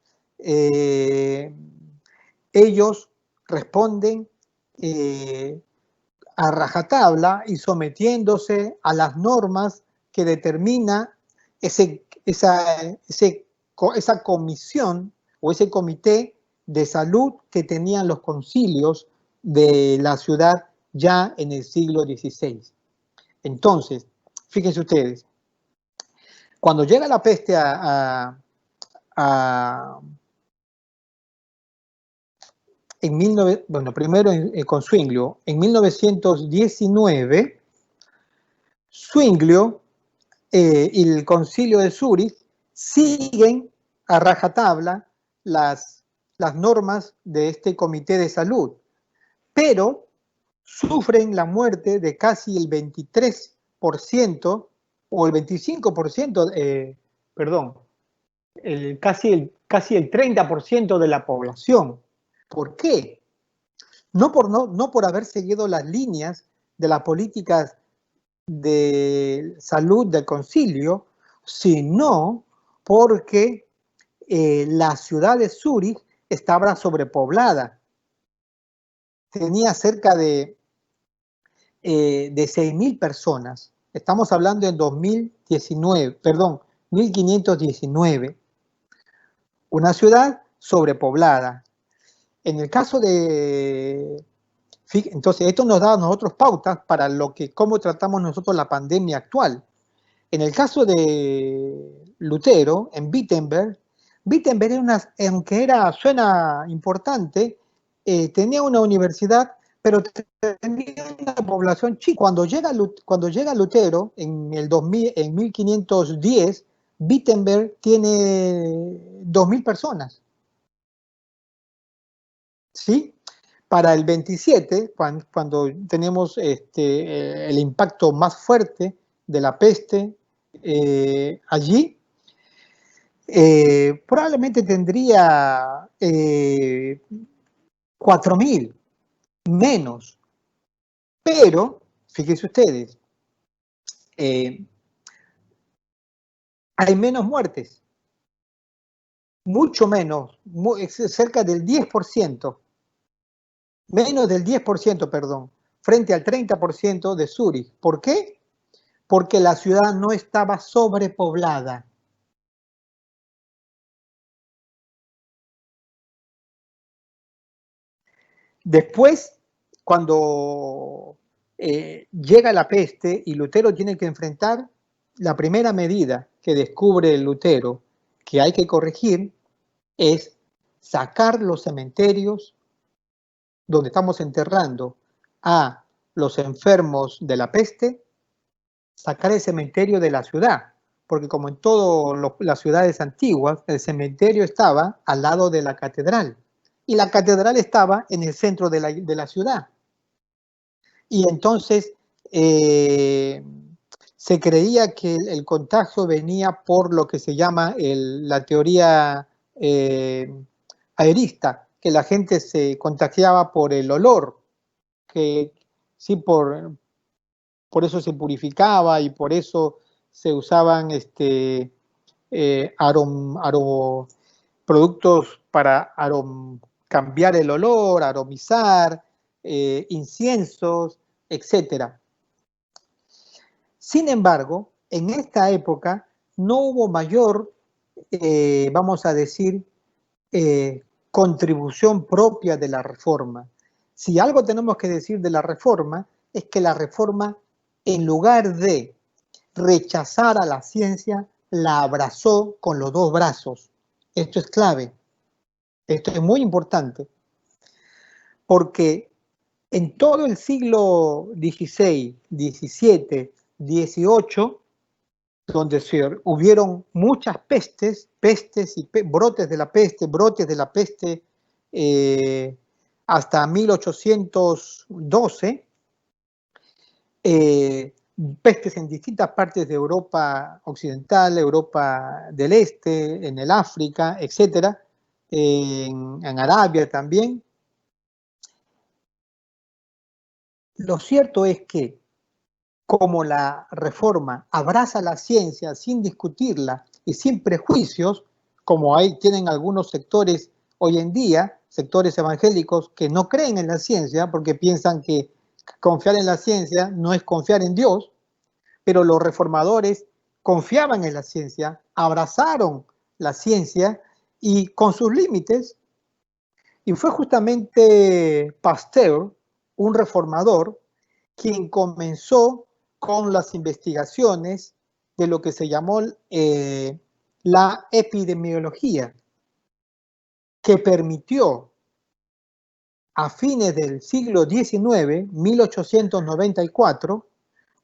ellos responden a rajatabla y sometiéndose a las normas que determina esa comisión o ese comité de salud que tenían los concilios de la ciudad ya en el siglo XVI. Entonces, fíjense ustedes, cuando llega la peste primero con Zwinglio, en 1919, Zwinglio y el concilio de Zúrich siguen a rajatabla las normas de este comité de salud, pero sufren la muerte de casi el 23% o el 25%, casi el 30% de la población. ¿Por qué? No por haber seguido las líneas de las políticas de salud del concilio, sino porque la ciudad de Zúrich estaba sobrepoblada. Tenía cerca de 6.000 personas. Estamos hablando en 2019, perdón, 1519. Una ciudad sobrepoblada. En el caso de... Entonces, esto nos da a nosotros pautas para cómo tratamos nosotros la pandemia actual. En el caso de Lutero, en Wittenberg era aunque suena importante, tenía una universidad, pero tenía una población chica. Cuando llega Lutero en el 2000, en 1510, Wittenberg tiene 2.000 personas. ¿Sí? Para el 27, cuando tenemos el impacto más fuerte de la peste allí, probablemente tendría 4.000 menos. Pero, fíjense ustedes, hay menos muertes, mucho menos, cerca del 10%. Menos del 10%, perdón, frente al 30% de Zúrich. ¿Por qué? Porque la ciudad no estaba sobrepoblada. Después, cuando llega la peste y Lutero tiene que enfrentar la primera medida que descubre Lutero que hay que corregir es sacar los cementerios donde estamos enterrando a los enfermos de la peste, sacar el cementerio de la ciudad, porque como en todas las ciudades antiguas, el cementerio estaba al lado de la catedral, y la catedral estaba en el centro de la ciudad. Y entonces se creía que el contagio venía por lo que se llama la teoría aerista, que la gente se contagiaba por el olor, que sí, por eso se purificaba y por eso se usaban productos para cambiar el olor, aromizar, inciensos, etc. Sin embargo, en esta época no hubo mayor, vamos a decir, contribución propia de la reforma. Si algo tenemos que decir de la reforma, es que la reforma, en lugar de rechazar a la ciencia, la abrazó con los dos brazos. Esto es clave. Esto es muy importante. Porque en todo el siglo XVI, XVII, XVIII, donde hubieron muchas pestes y brotes de la peste, hasta 1812, pestes en distintas partes de Europa occidental, Europa del Este, en el África, etc., en Arabia también. Lo cierto es que, como la reforma abraza la ciencia sin discutirla y sin prejuicios, como tienen algunos sectores hoy en día, sectores evangélicos que no creen en la ciencia porque piensan que confiar en la ciencia no es confiar en Dios, pero los reformadores confiaban en la ciencia, abrazaron la ciencia y con sus límites, y fue justamente Pasteur, un reformador, quien comenzó con las investigaciones de lo que se llamó la epidemiología, que permitió a fines del siglo XIX, 1894,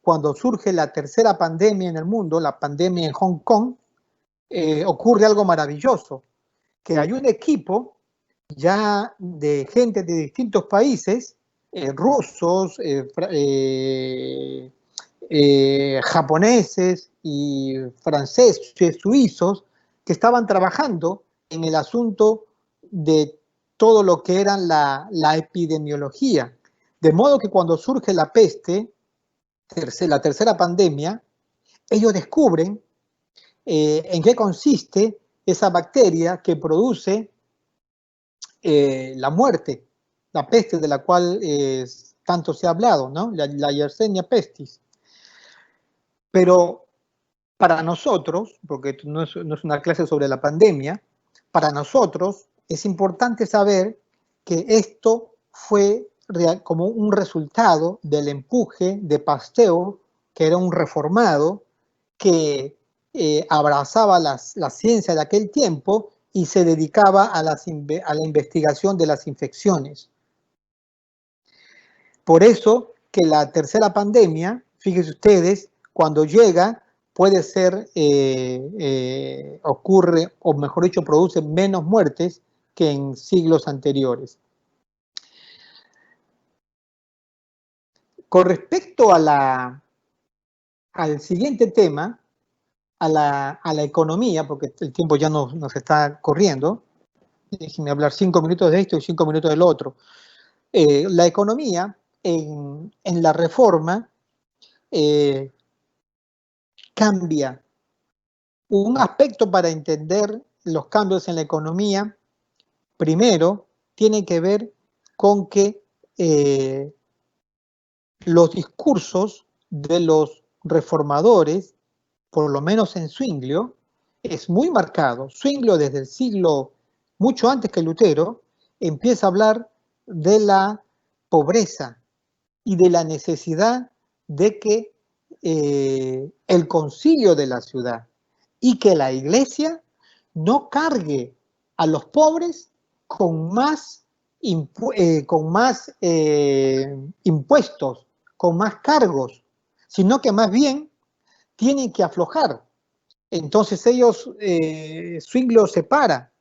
cuando surge la tercera pandemia en el mundo, la pandemia en Hong Kong, ocurre algo maravilloso, que hay un equipo ya de gente de distintos países, rusos, japoneses y franceses, suizos, que estaban trabajando en el asunto de todo lo que era la epidemiología. De modo que cuando surge la peste, la tercera pandemia, ellos descubren en qué consiste esa bacteria que produce la muerte, la peste de la cual tanto se ha hablado, ¿no? La Yersinia pestis. Pero para nosotros, porque no es una clase sobre la pandemia, para nosotros es importante saber que esto fue como un resultado del empuje de Pasteur, que era un reformado que abrazaba la ciencia de aquel tiempo y se dedicaba a la investigación de las infecciones. Por eso que la tercera pandemia, fíjense ustedes, cuando llega puede ser, ocurre, o mejor dicho, produce menos muertes que en siglos anteriores. Con respecto a al siguiente tema, a la economía, porque el tiempo ya nos está corriendo, déjenme hablar 5 minutos de esto y 5 minutos del otro. La economía en la Reforma cambia. Un aspecto para entender los cambios en la economía, primero, tiene que ver con que los discursos de los reformadores, por lo menos en Zwinglio, es muy marcado. Zwinglio, desde el siglo, mucho antes que Lutero, empieza a hablar de la pobreza y de la necesidad de que el concilio de la ciudad y que la iglesia no cargue a los pobres con más impuestos, con más cargos, sino que más bien tienen que aflojar. Entonces Zwinglio separa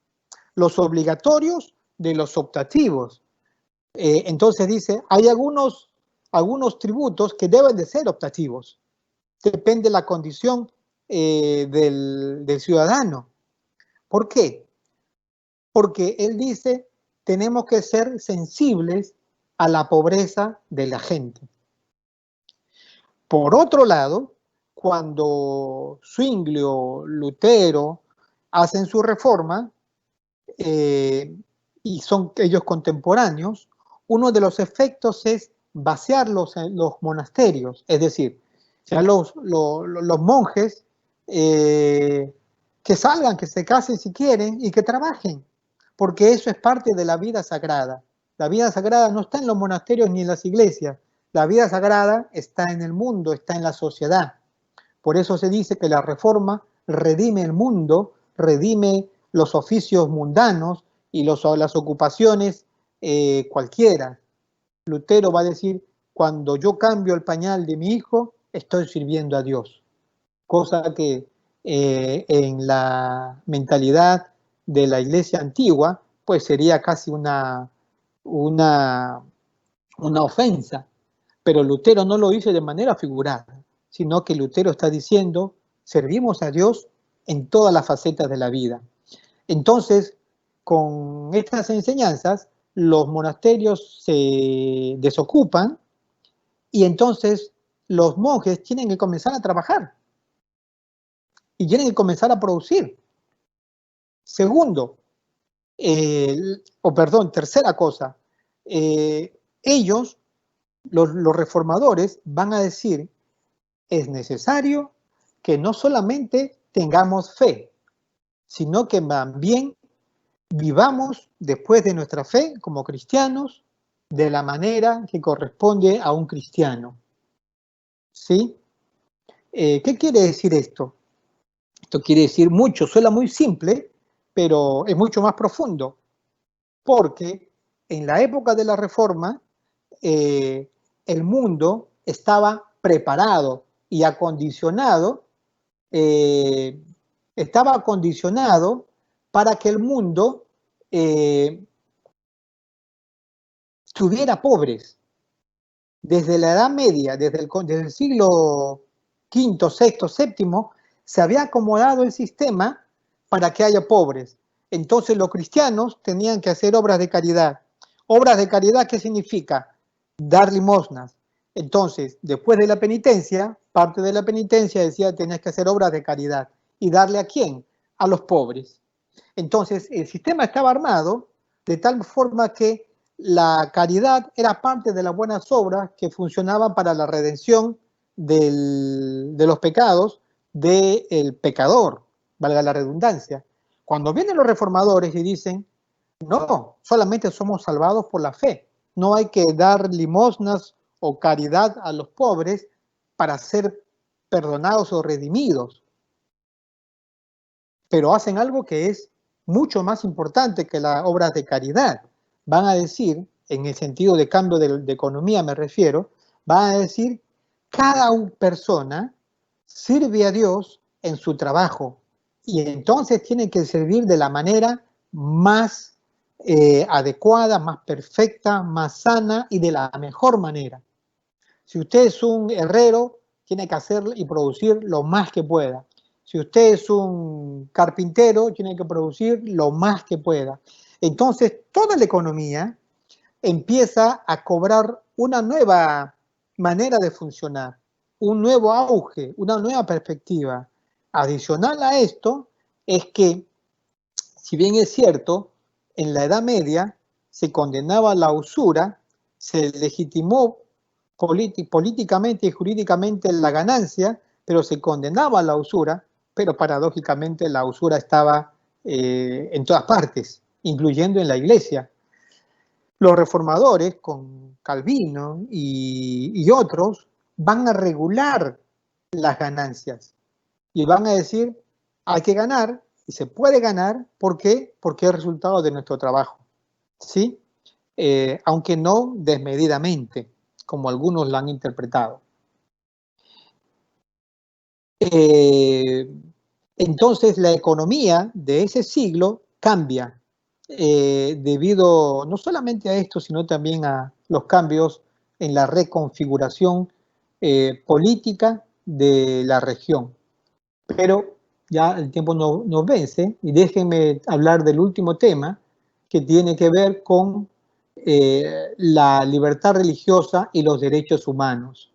los obligatorios de los optativos. Entonces dice, hay algunos tributos que deben de ser optativos. Depende de la condición del ciudadano. ¿Por qué? Porque él dice, tenemos que ser sensibles a la pobreza de la gente. Por otro lado, cuando Zwinglio, Lutero hacen su reforma, y son ellos contemporáneos, uno de los efectos es vaciar los monasterios, es decir, ya los monjes que salgan, que se casen si quieren y que trabajen, porque eso es parte de la vida sagrada. La vida sagrada no está en los monasterios ni en las iglesias, la vida sagrada está en el mundo, está en la sociedad. Por eso se dice que la Reforma redime el mundo, redime los oficios mundanos y las ocupaciones cualquiera. Lutero va a decir, cuando yo cambio el pañal de mi hijo, estoy sirviendo a Dios. Cosa que en la mentalidad de la iglesia antigua, pues sería casi una ofensa. Pero Lutero no lo hizo de manera figurada, sino que Lutero está diciendo, servimos a Dios en todas las facetas de la vida. Entonces, con estas enseñanzas, los monasterios se desocupan y entonces los monjes tienen que comenzar a trabajar y tienen que comenzar a producir. Segundo, tercera cosa, ellos, los reformadores, van a decir, es necesario que no solamente tengamos fe, sino que también vivamos después de nuestra fe como cristianos de la manera que corresponde a un cristiano. ¿Sí? ¿Qué quiere decir esto? Esto quiere decir mucho, suena muy simple, pero es mucho más profundo, porque en la época de la Reforma el mundo estaba preparado y acondicionado, para que el mundo tuviera pobres. Desde la Edad Media, desde el siglo V, VI, VII, se había acomodado el sistema para que haya pobres. Entonces los cristianos tenían que hacer obras de caridad. ¿Obras de caridad qué significa? Dar limosnas. Entonces, después de la penitencia, parte de la penitencia decía que tenías que hacer obras de caridad. ¿Y darle a quién? A los pobres. Entonces, el sistema estaba armado de tal forma que la caridad era parte de las buenas obras que funcionaban para la redención de los pecados del pecador, valga la redundancia. Cuando vienen los reformadores y dicen, no, solamente somos salvados por la fe, no hay que dar limosnas o caridad a los pobres para ser perdonados o redimidos, pero hacen algo que es mucho más importante que las obras de caridad. Van a decir, en el sentido de cambio de economía me refiero, van a decir, cada persona sirve a Dios en su trabajo y entonces tiene que servir de la manera más adecuada, más perfecta, más sana y de la mejor manera. Si usted es un herrero, tiene que hacer y producir lo más que pueda. Si usted es un carpintero, tiene que producir lo más que pueda. Entonces, toda la economía empieza a cobrar una nueva manera de funcionar, un nuevo auge, una nueva perspectiva. Adicional a esto, es que, si bien es cierto, en la Edad Media se condenaba la usura, se legitimó políticamente y jurídicamente la ganancia, pero se condenaba la usura, pero paradójicamente la usura estaba en todas partes, incluyendo en la iglesia. Los reformadores, con Calvino y otros, van a regular las ganancias y van a decir, hay que ganar y se puede ganar, ¿por qué? Porque es resultado de nuestro trabajo, ¿sí? Aunque no desmedidamente, como algunos lo han interpretado. Entonces la economía de ese siglo cambia debido no solamente a esto, sino también a los cambios en la reconfiguración política de la región. Pero ya el tiempo nos vence y déjenme hablar del último tema que tiene que ver con la libertad religiosa y los derechos humanos.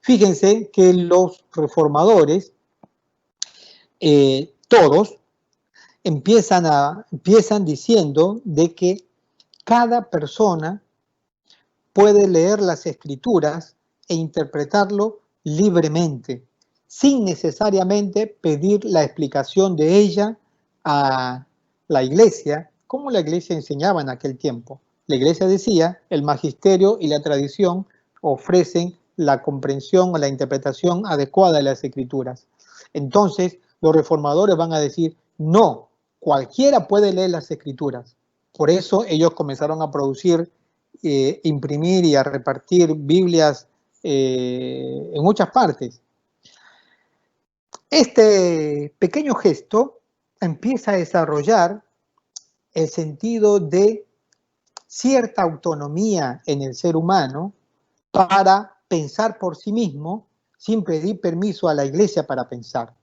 Fíjense que los reformadores, todos, empiezan diciendo de que cada persona puede leer las escrituras e interpretarlo libremente, sin necesariamente pedir la explicación de ella a la iglesia, como la iglesia enseñaba en aquel tiempo. La iglesia decía, el magisterio y la tradición ofrecen la comprensión o la interpretación adecuada de las escrituras. Entonces, los reformadores van a decir, no, cualquiera puede leer las escrituras. Por eso ellos comenzaron a producir, imprimir y a repartir Biblias en muchas partes. Este pequeño gesto empieza a desarrollar el sentido de cierta autonomía en el ser humano para pensar por sí mismo sin pedir permiso a la iglesia para pensar.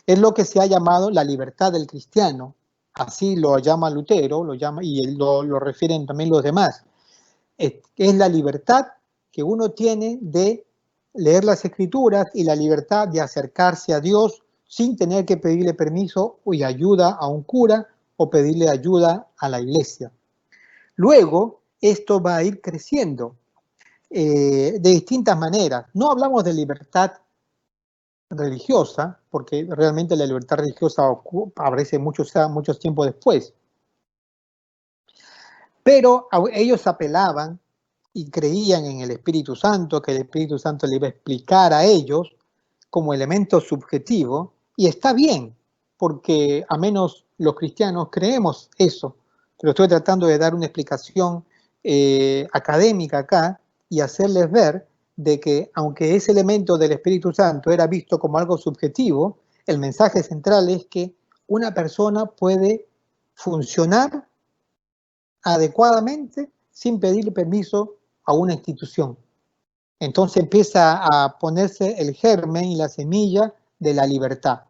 Es lo que se ha llamado la libertad del cristiano, así lo llama Lutero, y lo refieren también los demás. Es la libertad que uno tiene de leer las escrituras y la libertad de acercarse a Dios sin tener que pedirle permiso y ayuda a un cura o pedirle ayuda a la iglesia. Luego, esto va a ir creciendo de distintas maneras. No hablamos de libertad religiosa, porque realmente la libertad religiosa aparece muchos tiempos después. Pero ellos apelaban y creían en el Espíritu Santo, que el Espíritu Santo le iba a explicar a ellos como elemento subjetivo, y está bien, porque a menos los cristianos creemos eso, pero estoy tratando de dar una explicación académica acá y hacerles ver de que aunque ese elemento del Espíritu Santo era visto como algo subjetivo, el mensaje central es que una persona puede funcionar adecuadamente sin pedirle permiso a una institución. Entonces empieza a ponerse el germen y la semilla de la libertad.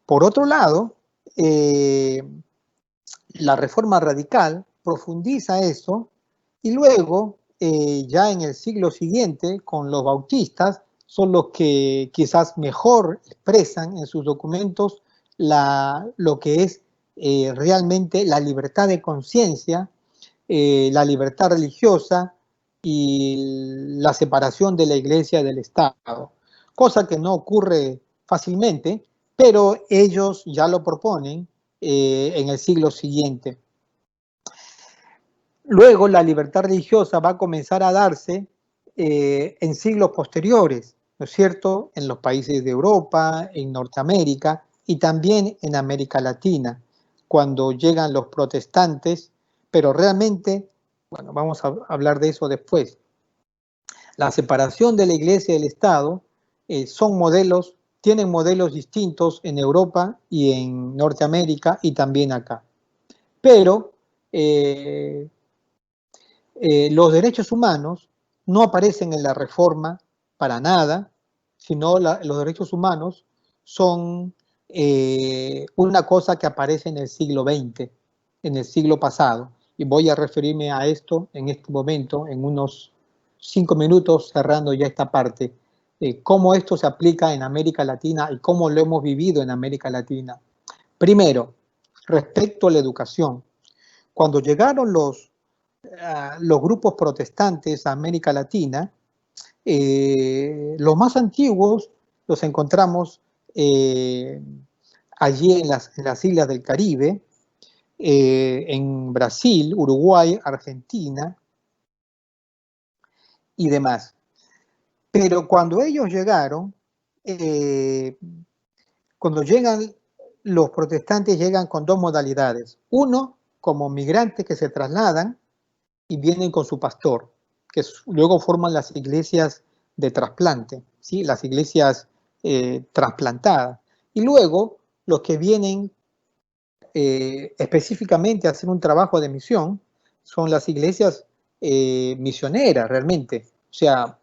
Por otro lado, la reforma radical profundiza eso y luego, ya en el siglo siguiente, con los bautistas, son los que quizás mejor expresan en sus documentos lo que es realmente la libertad de conciencia, la libertad religiosa y la separación de la Iglesia del Estado, cosa que no ocurre fácilmente, pero ellos ya lo proponen en el siglo siguiente. Luego la libertad religiosa va a comenzar a darse en siglos posteriores, ¿no es cierto?, en los países de Europa, en Norteamérica y también en América Latina, cuando llegan los protestantes, pero realmente, bueno, vamos a hablar de eso después. La separación de la Iglesia y del Estado tienen modelos distintos en Europa y en Norteamérica y también acá. Pero los derechos humanos no aparecen en la Reforma para nada, sino los derechos humanos son una cosa que aparece en el siglo XX, en el siglo pasado. Y voy a referirme a esto en este momento, en unos 5 minutos, cerrando ya esta parte, cómo esto se aplica en América Latina y cómo lo hemos vivido en América Latina. Primero, respecto a la educación. Cuando llegaron los grupos protestantes a América Latina, los más antiguos los encontramos allí en las islas del Caribe, en Brasil, Uruguay, Argentina y demás. Pero cuando ellos llegaron, cuando llegan los protestantes, llegan con dos modalidades. Uno, como migrantes que se trasladan y vienen con su pastor, que luego forman las iglesias de trasplante, ¿sí? Las iglesias trasplantadas. Y luego los que vienen específicamente a hacer un trabajo de misión son las iglesias misioneras realmente, o sea,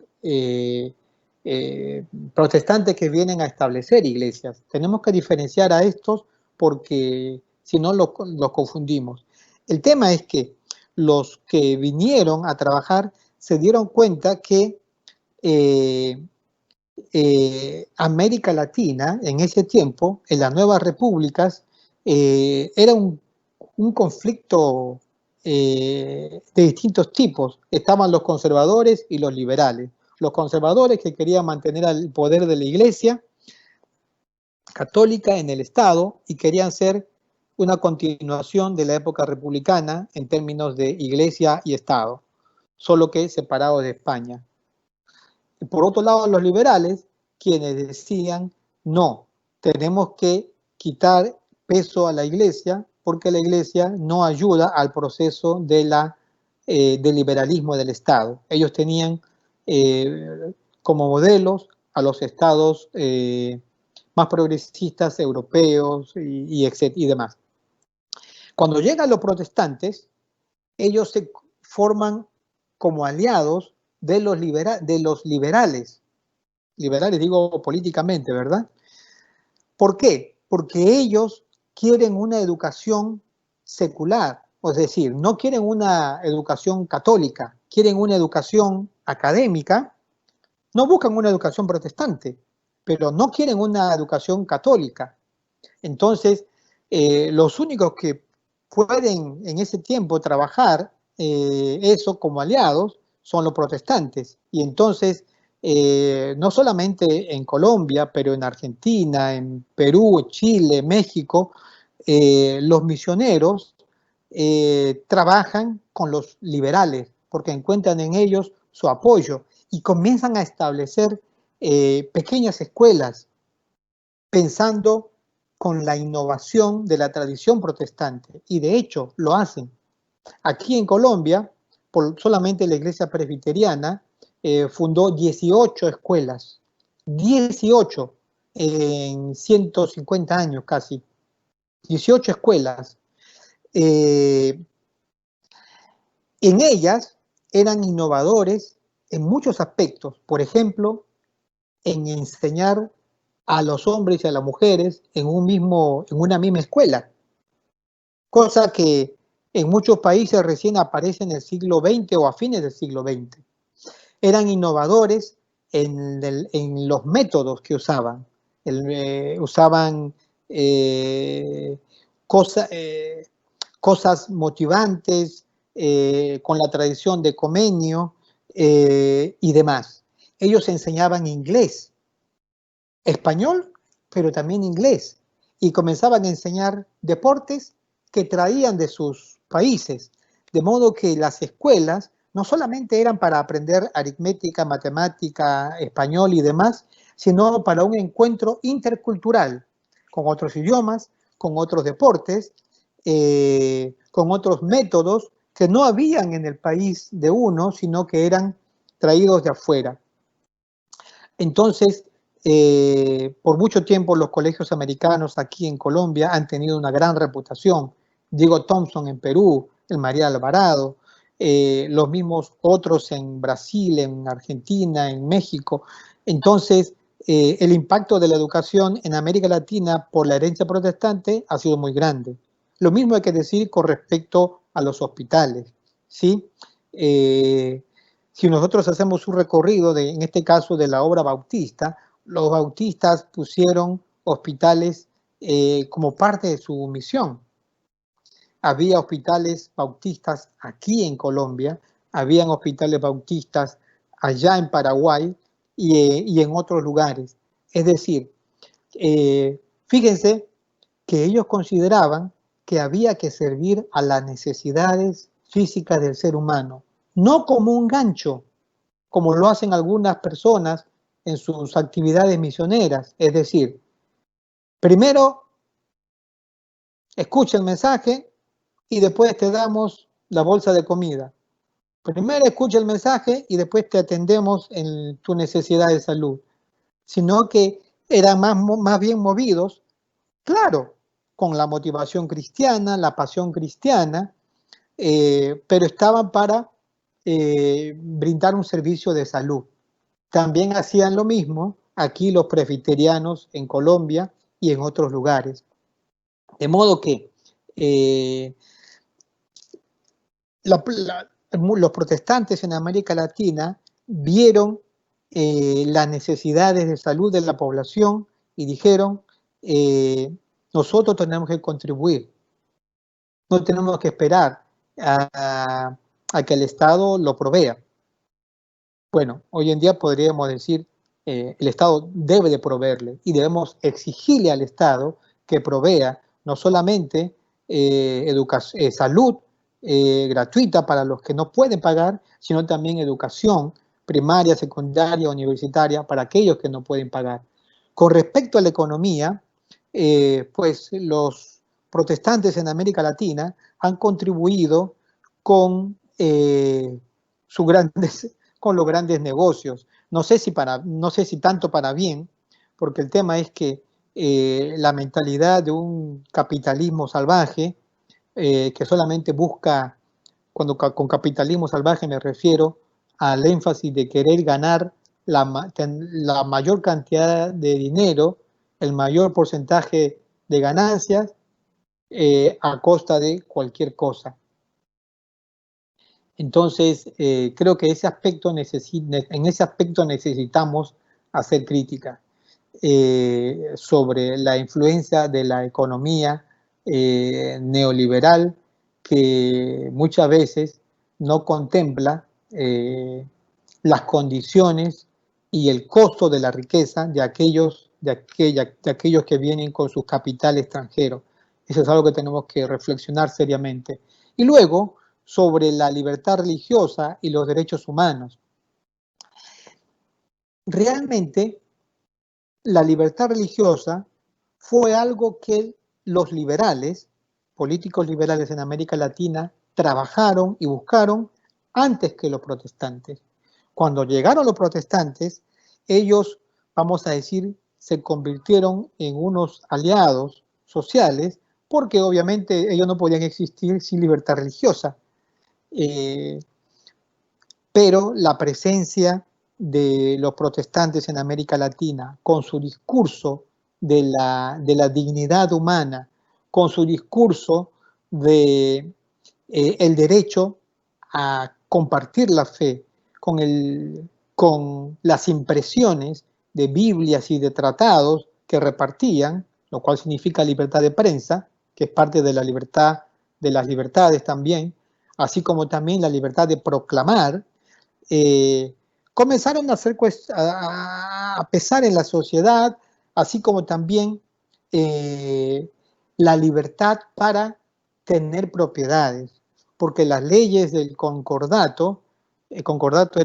protestantes que vienen a establecer iglesias. Tenemos que diferenciar a estos porque si no los confundimos. El tema es que los que vinieron a trabajar se dieron cuenta que América Latina en ese tiempo, en las nuevas repúblicas, era un conflicto de distintos tipos. Estaban los conservadores y los liberales. Los conservadores que querían mantener el poder de la Iglesia católica en el Estado y querían ser una continuación de la época republicana en términos de Iglesia y Estado, solo que separados de España. Por otro lado, los liberales, quienes decían, no, tenemos que quitar peso a la Iglesia porque la Iglesia no ayuda al proceso del liberalismo del Estado. Ellos tenían como modelos a los estados más progresistas europeos y demás. Cuando llegan los protestantes, ellos se forman como aliados de los liberales digo políticamente, ¿verdad? ¿Por qué? Porque ellos quieren una educación secular, es decir, no quieren una educación católica, quieren una educación académica, no buscan una educación protestante, pero no quieren una educación católica. Entonces, los únicos que pueden en ese tiempo trabajar eso como aliados son los protestantes. Y entonces, no solamente en Colombia, pero en Argentina, en Perú, Chile, México, los misioneros trabajan con los liberales porque encuentran en ellos su apoyo y comienzan a establecer pequeñas escuelas pensando con la innovación de la tradición protestante, y de hecho lo hacen. Aquí en Colombia, solamente la iglesia presbiteriana fundó 18 escuelas, 18 en 150 años casi, 18 escuelas. En ellas eran innovadores en muchos aspectos, por ejemplo, en enseñar a los hombres y a las mujeres en una misma escuela, cosa que en muchos países recién aparece en el siglo XX o a fines del siglo XX. Eran innovadores en los métodos que usaban. Usaban cosas motivantes, con la tradición de Comenio y demás. Ellos enseñaban inglés, español, pero también inglés, y comenzaban a enseñar deportes que traían de sus países, de modo que las escuelas no solamente eran para aprender aritmética, matemática, español y demás, sino para un encuentro intercultural con otros idiomas, con otros deportes, con otros métodos que no habían en el país de uno, sino que eran traídos de afuera. Entonces, por mucho tiempo los colegios americanos aquí en Colombia han tenido una gran reputación. Diego Thompson en Perú, el María Alvarado, los mismos otros en Brasil, en Argentina, en México. Entonces, el impacto de la educación en América Latina por la herencia protestante ha sido muy grande. Lo mismo hay que decir con respecto a los hospitales, ¿sí? Si nosotros hacemos un recorrido, en este caso de la obra bautista, los bautistas pusieron hospitales como parte de su misión. Había hospitales bautistas aquí en Colombia, habían hospitales bautistas allá en Paraguay y en otros lugares. Es decir, fíjense que ellos consideraban que había que servir a las necesidades físicas del ser humano, no como un gancho, como lo hacen algunas personas en sus actividades misioneras. Es decir, primero escucha el mensaje y después te damos la bolsa de comida. Primero escucha el mensaje y después te atendemos en tu necesidad de salud. Sino que eran más bien movidos, claro, con la motivación cristiana, la pasión cristiana, pero estaban para brindar un servicio de salud. También hacían lo mismo aquí los presbiterianos en Colombia y en otros lugares. De modo que los protestantes en América Latina vieron las necesidades de salud de la población y dijeron, nosotros tenemos que contribuir, no tenemos que esperar a que el Estado lo provea. Bueno, hoy en día podríamos decir, el Estado debe de proveerle y debemos exigirle al Estado que provea no solamente salud gratuita para los que no pueden pagar, sino también educación primaria, secundaria, universitaria para aquellos que no pueden pagar. Con respecto a la economía, pues los protestantes en América Latina han contribuido con con los grandes negocios. No sé si tanto para bien, porque el tema es que la mentalidad de un capitalismo salvaje, que solamente busca, con capitalismo salvaje me refiero al énfasis de querer ganar la mayor cantidad de dinero, el mayor porcentaje de ganancias a costa de cualquier cosa. Entonces, creo que en ese aspecto necesitamos hacer crítica sobre la influencia de la economía neoliberal, que muchas veces no contempla las condiciones y el costo de la riqueza de aquellos que vienen con sus capitales extranjeros. Eso es algo que tenemos que reflexionar seriamente. Y luego, sobre la libertad religiosa y los derechos humanos. Realmente, la libertad religiosa fue algo que los liberales, políticos liberales en América Latina, trabajaron y buscaron antes que los protestantes. Cuando llegaron los protestantes, ellos, vamos a decir, se convirtieron en unos aliados sociales, porque obviamente ellos no podían existir sin libertad religiosa. Pero la presencia de los protestantes en América Latina, con su discurso de la dignidad humana, con su discurso de el derecho a compartir la fe, con las impresiones de Biblias y de tratados que repartían, lo cual significa libertad de prensa, que es parte de la libertad, de las libertades también, así como también la libertad de proclamar, comenzaron a pesar en la sociedad, así como también la libertad para tener propiedades, porque las leyes del concordato, el concordato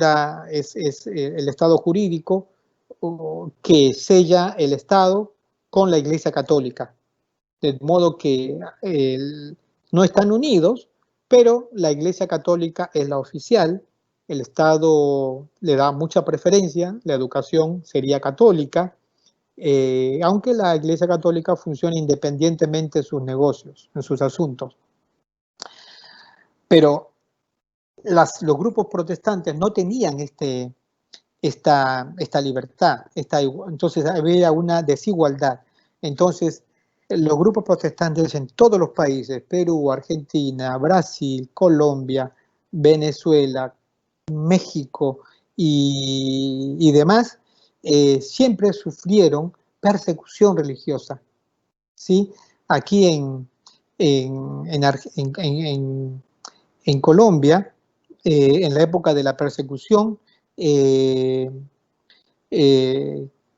es el estado jurídico que sella el Estado con la Iglesia Católica, de modo que no están unidos, pero la Iglesia Católica es la oficial, el Estado le da mucha preferencia, la educación sería católica, aunque la Iglesia Católica funciona independientemente de sus negocios, en sus asuntos. Pero los grupos protestantes no tenían esta libertad, entonces había una desigualdad. Entonces, los grupos protestantes en todos los países, Perú, Argentina, Brasil, Colombia, Venezuela, México y demás, siempre sufrieron persecución religiosa, ¿sí? Aquí en Colombia, en la época de la persecución,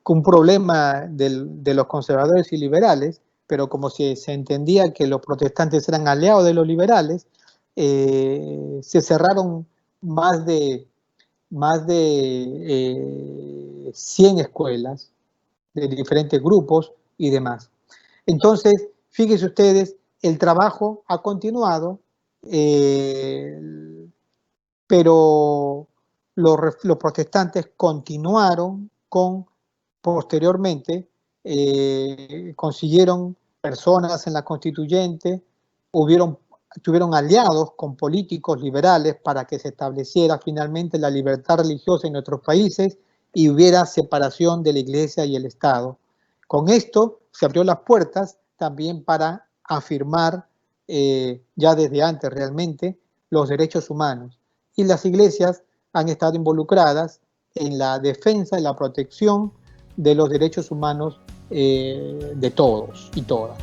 con un problema de los conservadores y liberales, pero como se entendía que los protestantes eran aliados de los liberales, se cerraron más de 100 escuelas de diferentes grupos y demás. Entonces, fíjense ustedes, el trabajo ha continuado, pero los protestantes continuaron posteriormente, consiguieron personas en la constituyente, tuvieron aliados con políticos liberales para que se estableciera finalmente la libertad religiosa en nuestros países y hubiera separación de la Iglesia y el Estado. Con esto se abrió las puertas también para afirmar, ya desde antes realmente, los derechos humanos. Y las iglesias han estado involucradas en la defensa y la protección de los derechos humanos de todos y todas.